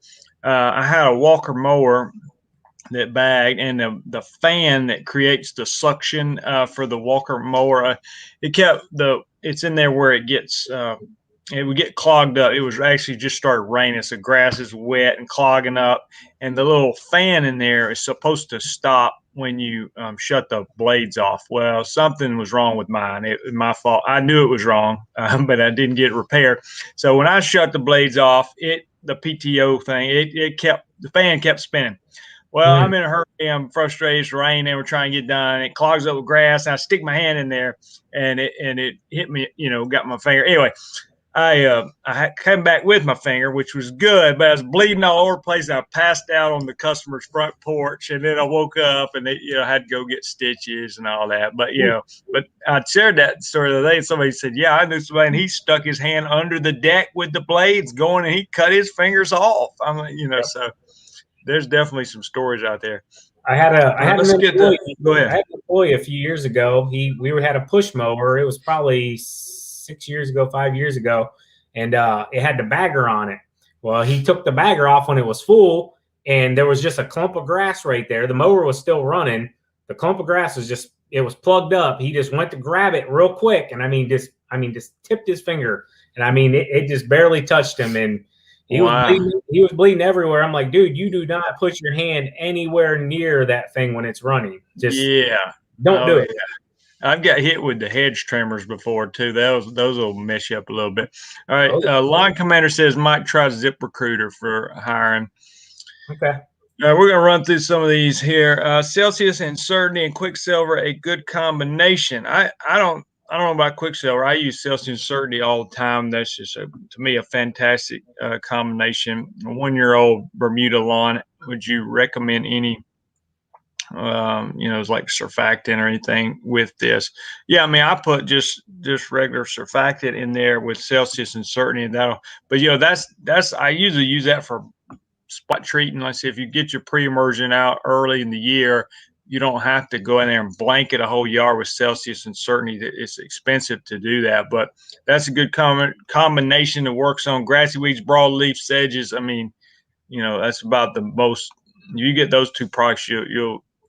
I had a Walker mower that bagged, and the fan that creates the suction for the Walker mower, it's in there where it gets it would get clogged up. It was actually just started raining, so grass is wet and clogging up, and the little fan in there is supposed to stop when you shut the blades off. Well, something was wrong with mine. It was my fault. I knew it was wrong, but I didn't get it repaired. So when I shut the blades off, the PTO thing, the fan kept spinning. Well, I'm in a hurry. I'm frustrated. It's raining, and we're trying to get done. It clogs up with grass. And I stick my hand in there, and it hit me. Got my finger. Anyway, I came back with my finger, which was good, but I was bleeding all over the place. And I passed out on the customer's front porch, and then I woke up and I had to go get stitches and all that. But but I shared that story the other day, and somebody said, "Yeah, I knew somebody, and he stuck his hand under the deck with the blades going, and he cut his fingers off." I'm like, so there's definitely some stories out there. I had an employee. Go ahead. I had an employee a few years ago. We had a push mower. It was probably 5 years ago, and it had the bagger on it. Well, he took the bagger off when it was full, and there was just a clump of grass right there. The mower was still running. The clump of grass it was plugged up. He just went to grab it real quick, and just tipped his finger, and it just barely touched him, and he was bleeding everywhere. I'm like, dude, you do not put your hand anywhere near that thing when it's running. Just don't do it. I've got hit with the hedge trimmers before too. Those will mess you up a little bit. All right. Line Commander says Mike tries ZipRecruiter for hiring. Okay. We're going to run through some of these here. Celsius and Certainty and Quicksilver, a good combination. I don't know about Quicksilver. I use Celsius and Certainty all the time. That's just to me a fantastic combination. A 1-year-old Bermuda lawn. Would you recommend any? It's like surfactant or anything with this? Yeah, I put just regular surfactant in there with Celsius and Certainty, and that's I usually use that for spot treating. Like I say, if you get your pre-immersion out early in the year, you don't have to go in there and blanket a whole yard with Celsius and Certainty. It's expensive to do that, but that's a good combination that works on grassy weeds, broadleaf sedges. That's about the most. You get those two products,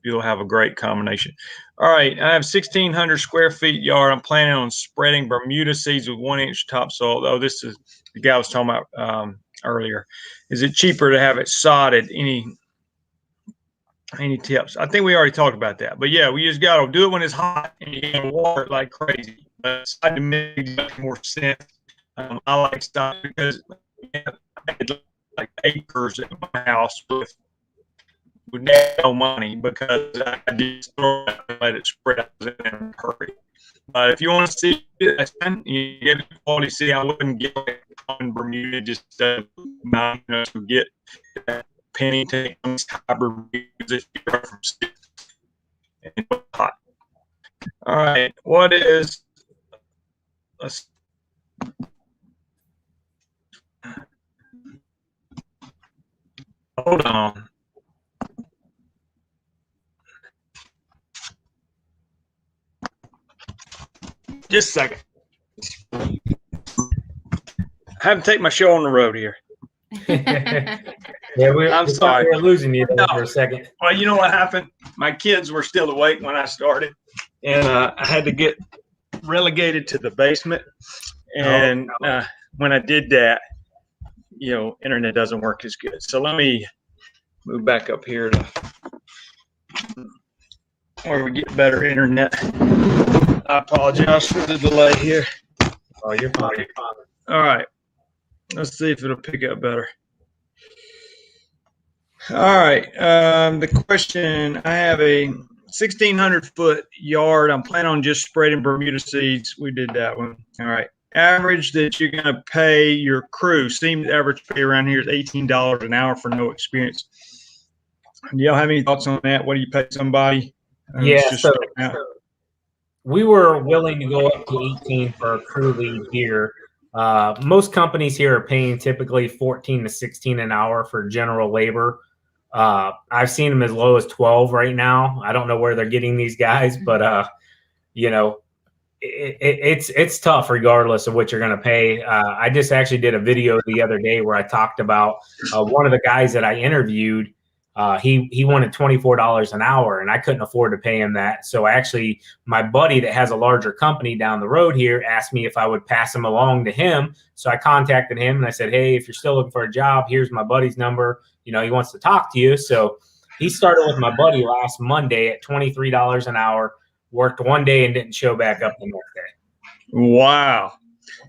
you'll have a great combination. All right, I have 1,600 square feet yard. I'm planning on spreading Bermuda seeds with 1-inch topsoil. Oh, this is the guy I was talking about earlier. Is it cheaper to have it sodded? Any tips? I think we already talked about that. But yeah, we just got to do it when it's hot and you got to water it like crazy. But sodded makes more sense. I like sodded because I had like acres at my house with no money because I just throw it and let it spread out in a hurry. But if you want to see it, you get a quality seed. I wouldn't get it on Bermuda just to get Penick hybrid if you reference it. And hot. All right, what is? Hold on. Just a second. I have to take my show on the road here. I'm sorry. We're losing you for a second. Well, you know what happened? My kids were still awake when I started, and I had to get relegated to the basement. And when I did that, internet doesn't work as good. So let me move back up here to where we get better internet. I apologize for the delay here. Oh, you're fine. All right. Let's see if it'll pick up better. All right. The question, I have a 1,600-foot yard. I'm planning on just spreading Bermuda seeds. We did that one. All right. Average that you're going to pay your crew. Seems average pay around here is $18 an hour for no experience. Do y'all have any thoughts on that? What do you pay somebody? So we were willing to go up to 18 for a crew lead here. Most companies here are paying typically 14 to 16 an hour for general labor. I've seen them as low as 12 right now. I don't know where they're getting these guys, but it's tough regardless of what you're going to pay. I just actually did a video the other day where I talked about one of the guys that I interviewed. He wanted $24 an hour, and I couldn't afford to pay him that. So my buddy that has a larger company down the road here asked me if I would pass him along to him. So I contacted him and I said, hey, if you're still looking for a job, here's my buddy's number. He wants to talk to you. So he started with my buddy last Monday at $23 an hour, worked one day and didn't show back up the next day. Wow.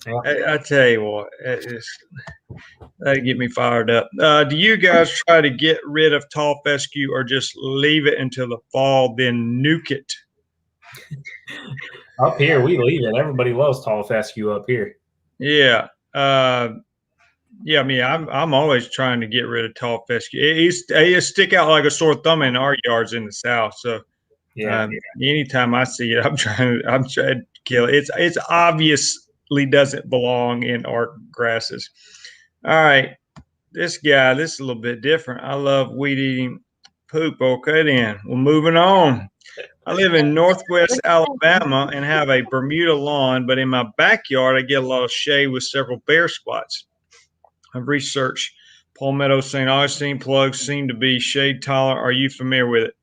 Yeah. I tell you what, that'd get me fired up. Do you guys try to get rid of tall fescue or just leave it until the fall, then nuke it? Up here, we leave it. Everybody loves tall fescue up here. Yeah. Yeah, I mean, I'm always trying to get rid of tall fescue. It stick out like a sore thumb in our yards in the south. So anytime I see it, I'm trying to kill it. It's obviously doesn't belong in our grasses. All right, this is a little bit different. I love weed eating poop. Okay, then we're moving on. I live in Northwest Alabama and have a Bermuda lawn, but in my backyard, I get a lot of shade with several bare spots. I've researched Palmetto St. Augustine plugs seem to be shade tolerant. Are you familiar with it?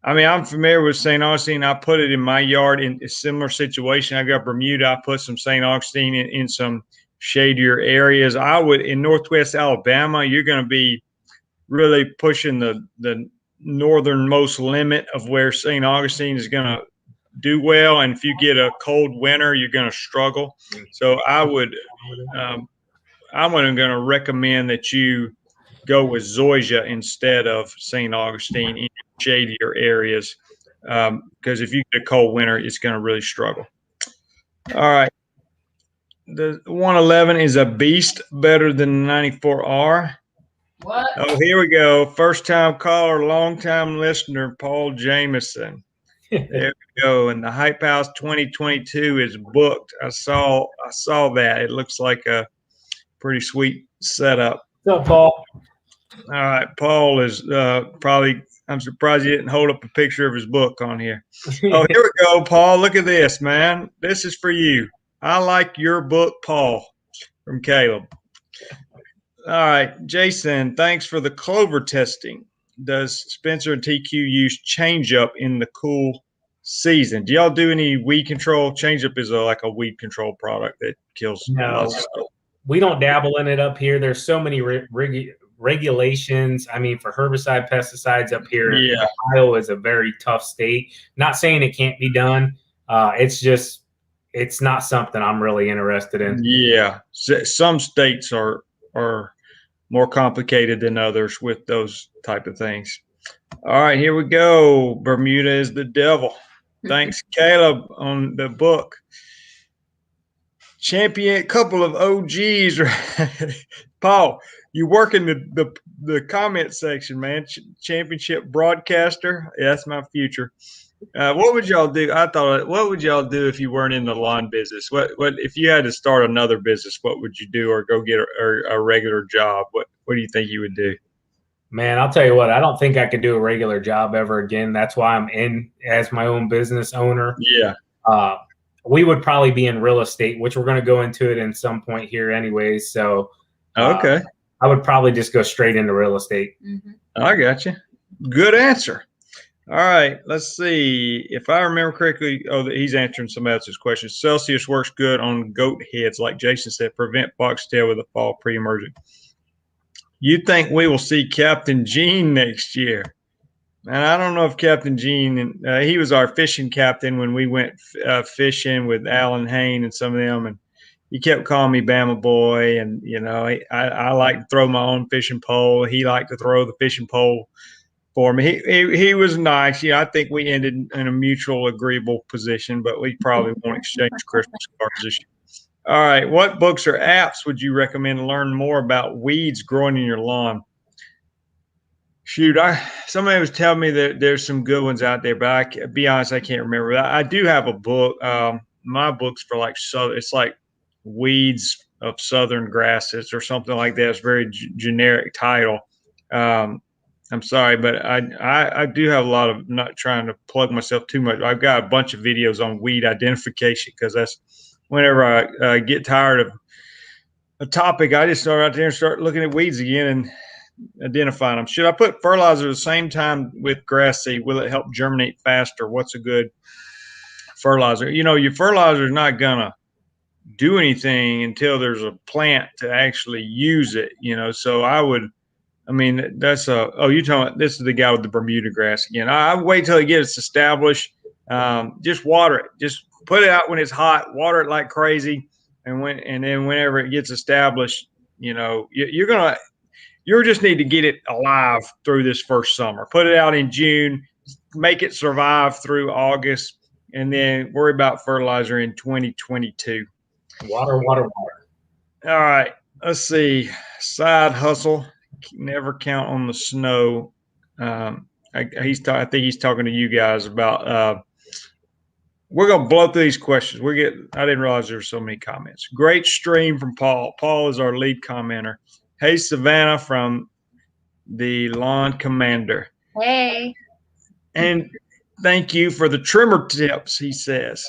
I mean, I'm familiar with St. Augustine. I put it in my yard in a similar situation. I got Bermuda. I put some St. Augustine in some shadier areas. I would in Northwest Alabama, you're going to be really pushing the northernmost limit of where St. Augustine is going to do well. And if you get a cold winter, you're going to struggle. So I'm going to recommend that you go with zoysia instead of St. Augustine in shadier areas, because if you get a cold winter, it's going to really struggle. All right. The 111 is a beast, better than the 94R. What? Oh, here we go. First time caller, long time listener, Paul Jameson. There we go. And the Hype House 2022 is booked. I saw that. It looks like a pretty sweet setup. What's up, Paul? All right. Paul is probably, I'm surprised he didn't hold up a picture of his book on here. Oh, here we go, Paul. Look at this, man. This is for you. I like your book, Paul, from Caleb. All right, Jason, thanks for the clover testing. Does Spencer and TQ use Change-Up in the cool season? Do y'all do any weed control? Change-Up is like a weed control product that kills lots of stuff. We don't dabble in it up here. There's so many regulations. I mean, for herbicide, pesticides up here, Ohio is a very tough state. Not saying it can't be done. It's not something I'm really interested in. Yeah, some states are more complicated than others with those type of things. All right, here we go. Bermuda is the devil. Thanks, Caleb, on the book. Champion, couple of OGs. Paul, you work in the comment section, man. Championship broadcaster. Yeah, that's my future. What would y'all do? What would y'all do if you weren't in the lawn business? What if you had to start another business? What would you do, or go get a regular job? What do you think you would do? Man, I'll tell you what. I don't think I could do a regular job ever again. That's why I'm in as my own business owner. Yeah. We would probably be in real estate, which we're going to go into it in some point here, anyways. So, okay. I would probably just go straight into real estate. Mm-hmm. I got you. Good answer. All right, let's see. If I remember correctly, he's answering somebody else's question. Celsius works good on goat heads, like Jason said, prevent foxtail with a fall pre-emergent. You think we will see Captain Gene next year? And I don't know if Captain Gene, he was our fishing captain when we went fishing with Alan Hain and some of them, and he kept calling me Bama Boy, and I like to throw my own fishing pole. He liked to throw the fishing pole for me. He was nice. I think we ended in a mutual agreeable position, but we probably won't exchange Christmas cards this year. All right. What books or apps would you recommend to learn more about weeds growing in your lawn? Shoot, somebody was telling me that there's some good ones out there, but be honest, I can't remember. I do have a book. My book's for it's like weeds of southern grasses or something like that. It's a very generic title. I'm sorry, but I do have a lot of, not trying to plug myself too much. I've got a bunch of videos on weed identification, because that's whenever I get tired of a topic, I just start out there and start looking at weeds again and identifying them. Should I put fertilizer at the same time with grass seed? Will it help germinate faster? What's a good fertilizer? Your fertilizer is not going to do anything until there's a plant to actually use it, so that's you're talking about, this is the guy with the Bermuda grass again. I wait till it gets established. Just water it. Just put it out when it's hot. Water it like crazy, and then whenever it gets established, you just need to get it alive through this first summer. Put it out in June, make it survive through August, and then worry about fertilizer in 2022. Water. All right. Let's see. Side hustle. Never count on the snow. I think he's talking to you guys about. We're gonna blow through these questions. I didn't realize there were so many comments. Great stream from Paul. Paul is our lead commenter. Hey, Savannah from the Lawn Commander. Hey. And thank you for the trimmer tips, he says.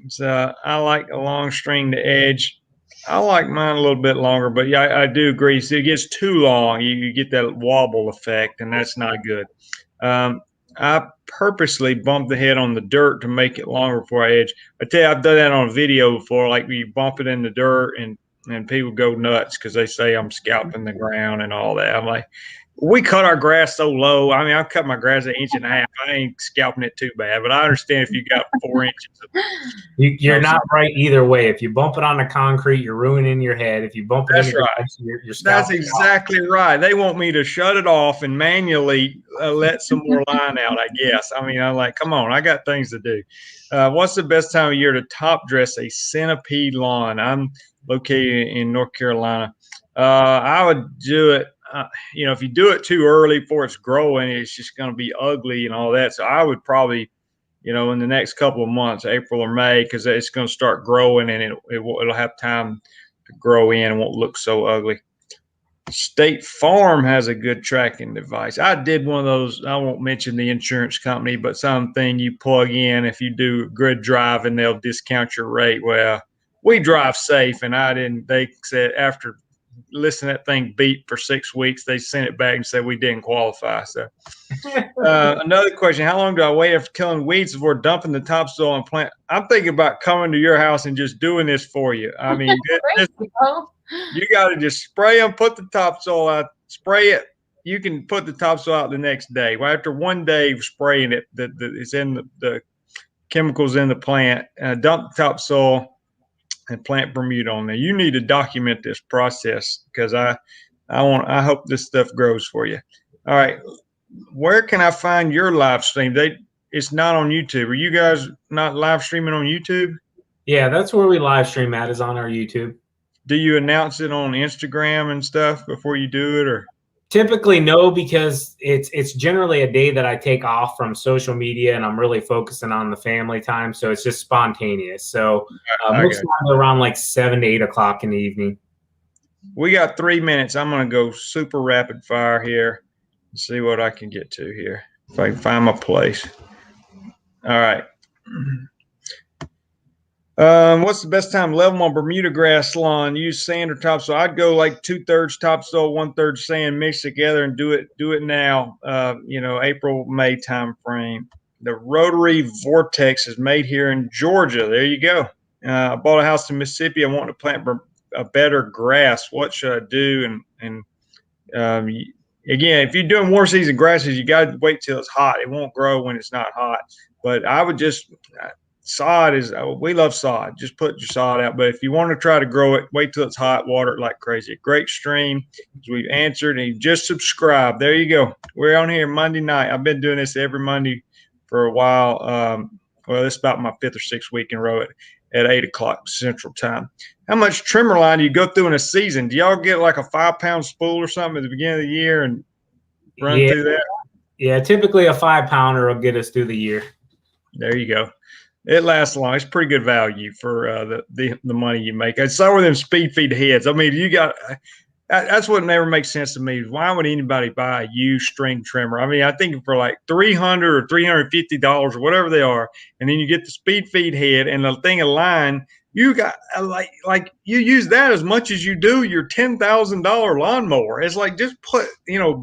So I like a long string to edge. I like mine a little bit longer, but yeah, I do agree. So it gets too long, you get that wobble effect, and that's not good. I purposely bump the head on the dirt to make it longer before I edge. I tell you, I've done that on a video before. Like you bump it in the dirt, and people go nuts because they say I'm scalping the ground and all that. I'm like, we cut our grass so low. I mean, I've cut my grass an inch and a half. I ain't scalping it too bad, but I understand if you got 4 inches. You're not right either way. If you bump it on the concrete, you're ruining your head. If you bump it in the grass, you're That's exactly right. They want me to shut it off and manually let some more line out, I guess. I mean, I'm like, come on, I got things to do. What's the best time of year to top dress a centipede lawn? I'm located in North Carolina. I would do it. If you do it too early before it's growing, it's just going to be ugly and all that. So I would probably, in the next couple of months, April or May, because it's going to start growing and it'll have time to grow in and won't look so ugly. State Farm has a good tracking device. I did one of those. I won't mention the insurance company, but something you plug in. If you do good driving, they'll discount your rate. Well, we drive safe, and I didn't. They said after listen to that thing beep for 6 weeks, they sent it back and said we didn't qualify. So another question, how long do I wait after killing weeds before dumping the topsoil and plant? I'm thinking about coming to your house and just doing this for you. I mean, you got to just spray them, put the topsoil out, spray it. You can put the topsoil out the next day. Well, after 1 day of spraying it, it's in the chemicals in the plant, dump the topsoil and plant Bermuda on there. You need to document this process because I hope this stuff grows for you. All right. Where can I find your live stream? It's not on YouTube. Are you guys not live streaming on YouTube? Yeah, that's where we live stream at, is on our YouTube. Do you announce it on Instagram and stuff before you do it, or? Typically, no, because it's generally a day that I take off from social media and I'm really focusing on the family time. So it's just spontaneous. So most times around like 7 to 8 o'clock in the evening. We got 3 minutes. I'm going to go super rapid fire here and see what I can get to here. If I can find my place. All right. What's the best time to level my Bermuda grass lawn? Use sand or topsoil? I'd go like 2/3 topsoil, 1/3 sand, mix together and do it now. April, May time frame. The rotary vortex is made here in Georgia. There you go. I bought a house in Mississippi. I want to plant a better grass. What should I do? And again, if you're doing warm season grasses, you got to wait till it's hot. It won't grow when it's not hot. But I would just sod we love sod. Just put your sod out. But if you want to try to grow it, wait till it's hot, water it like crazy. Great stream. We've answered, and you just subscribe. There you go. We're on here Monday night. I've been doing this every Monday for a while. Well, it's about my 5th or 6th week in a row at 8 o'clock Central Time. How much trimmer line do you go through in a season? Do y'all get like a 5-pound spool or something at the beginning of the year and run through that? Yeah, typically a 5-pounder will get us through the year. There you go. It lasts long. It's pretty good value for the money you make. It's so with them speed feed heads. I mean, that's what never makes sense to me. Why would anybody buy a used string trimmer? I mean, I think for like $300 or $350 or whatever they are, and then you get the speed feed head and the thing of line. You got like you use that as much as you do your $10,000 lawnmower. It's like just put,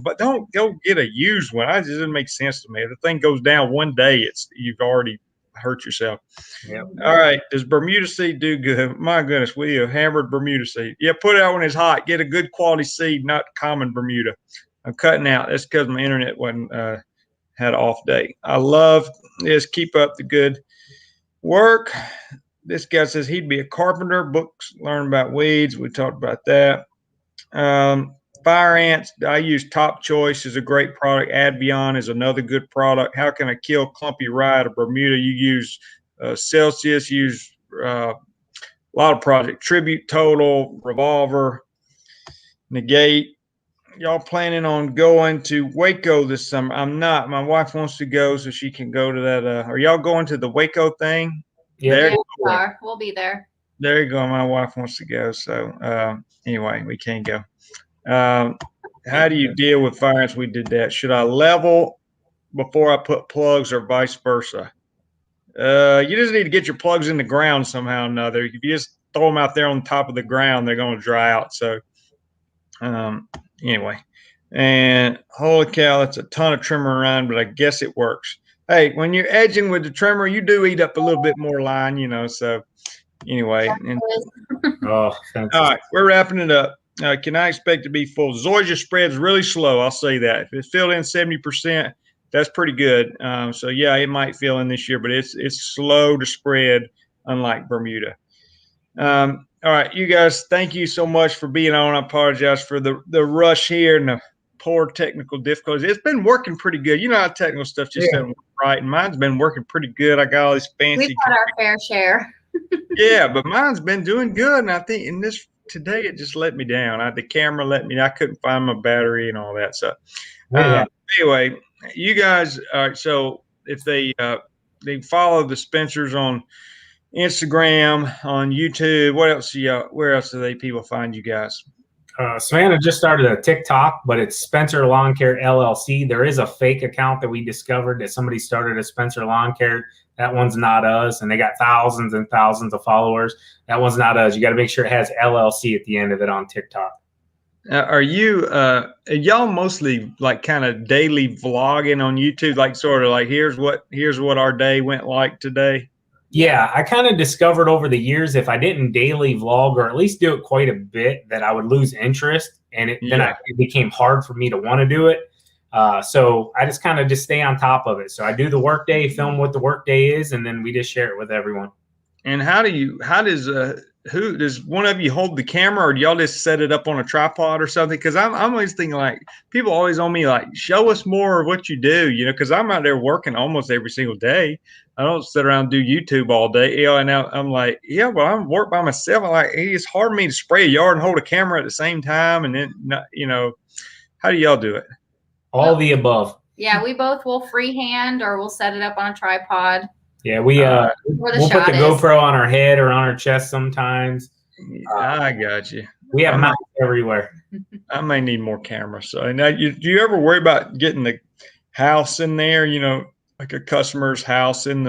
but don't go get a used one. It just doesn't make sense to me. If the thing goes down one day, you've already hurt yourself. Yep. All right. Does Bermuda seed do good? My goodness, we have hammered Bermuda seed. Yeah, put it out when it's hot. Get a good quality seed, not common Bermuda. I'm cutting out. That's because my internet wasn't had an off day. I love this. Keep up the good work. This guy says he'd be a carpenter. Books, learn about weeds. We talked about that. Fire ants. I use Top Choice is a great product. Advion is another good product. How can I kill clumpy rye or Bermuda? You use Celsius. Use a lot of projects: Tribute, Total, Revolver, Negate. Y'all planning on going to Waco this summer? I'm not. My wife wants to go so she can go to that. Are y'all going to the Waco thing? Yeah, we are. We'll be there. There you go. My wife wants to go. So anyway, we can't go. How do you deal with fire ants? We did that. Should I level before I put plugs or vice versa? You just need to get your plugs in the ground somehow or another. If you just throw them out there on top of the ground, they're going to dry out. So anyway, and holy cow, that's a ton of trimmer around, but I guess it works. Hey, when you're edging with the trimmer, you do eat up a little bit more line, you know. So anyway, all right, we're wrapping it up. Can I expect to be full? Zoysia spreads really slow. I'll say that. If it's filled in 70%, that's pretty good. So yeah, it might fill in this year, but it's slow to spread, unlike Bermuda. All right, you guys, thank you so much for being on. I apologize for the rush here and the poor technical difficulties. It's been working pretty good. You know how technical stuff just doesn't work right, and mine's been working pretty good. I got all these fancy. We've got our fair share. Yeah, but mine's been doing good, and I think in this today it just let me down. The camera let me. I couldn't find my battery and all that. So anyway, you guys. All right. So if they follow the Spencers on Instagram, on YouTube, what else? Where else do people find you guys? Savannah just started a TikTok, but it's Spencer Lawn Care LLC. There is a fake account that we discovered that somebody started a Spencer Lawn Care. That one's not us, and they got thousands and thousands of followers. That one's not us. You got to make sure it has LLC at the end of it on TikTok. Are y'all mostly like kind of daily vlogging on YouTube, like sort of like here's what our day went like today? Yeah, I kind of discovered over the years if I didn't daily vlog or at least do it quite a bit, that I would lose interest, and it became hard for me to want to do it. So I just kind of stay on top of it. So I do the workday, film what the workday is, and then we just share it with everyone. And who does one of you hold the camera, or do y'all just set it up on a tripod or something? Because I'm always thinking, like, people always on me like, show us more of what you do, you know, because I'm out there working almost every single day. I don't sit around and do YouTube all day, you know. And now I'm like, yeah, well, I'm work by myself. I'm like, it's hard for me to spray a yard and hold a camera at the same time, and then you know, how do y'all do it? All the above. Yeah, we both will freehand or we'll set it up on a tripod. Yeah, we'll put the GoPro on our head or on our chest sometimes. I got you. We have mounts everywhere. I may need more cameras. So now, do you ever worry about getting the house in there? You know, like a customer's house in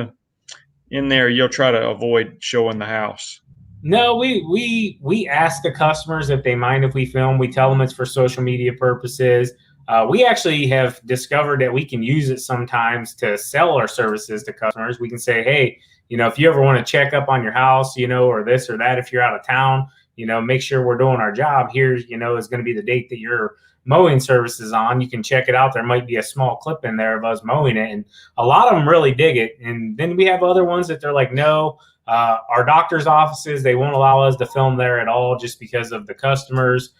there. You'll try to avoid showing the house. No, we ask the customers if they mind if we film. We tell them it's for social media purposes. We actually have discovered that we can use it sometimes to sell our services to customers. We can say, hey, you know, if you ever want to check up on your house, you know, or this or that, if you're out of town, you know, make sure we're doing our job. Here's, you know, is going to be the date that your mowing service is on. You can check it out. There might be a small clip in there of us mowing it. And a lot of them really dig it. And then we have other ones that they're like, no, our doctor's offices, they won't allow us to film there at all just because of the customers.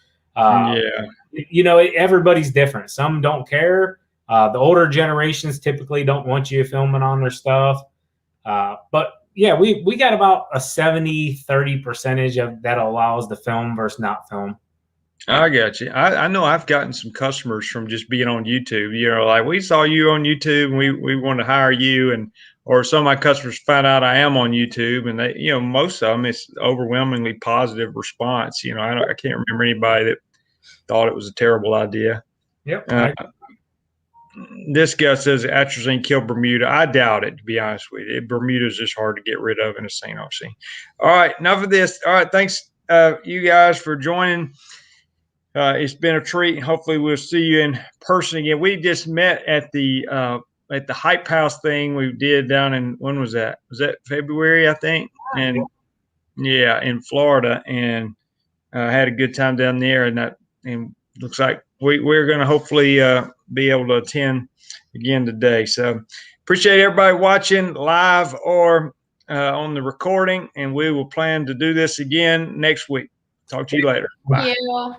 You know, everybody's different. Some don't care. The older generations typically don't want you filming on their stuff. But yeah, we got about a 70-30 percentage of that allows the film versus not film. I got you. I know I've gotten some customers from just being on YouTube. You know, like, we saw you on YouTube and we want to hire you, or some of my customers find out I am on YouTube, and they, you know, most of them, it's overwhelmingly positive response. You know, I can't remember anybody that thought it was a terrible idea. Yep. This guy says atrazine killed Bermuda. I doubt it, to be honest with you. Bermuda is just hard to get rid of in a St. Augustine. All right, enough of this. All right, thanks you guys for joining. It's been a treat, and hopefully we'll see you in person again. We just met at the Hype House thing we did down in, when was that? Was that February, I think? And yeah, in Florida, and had a good time down there. And looks like we're going to hopefully be able to attend again today. So appreciate everybody watching live or on the recording, and we will plan to do this again next week. Talk to you later. Bye. Thank you.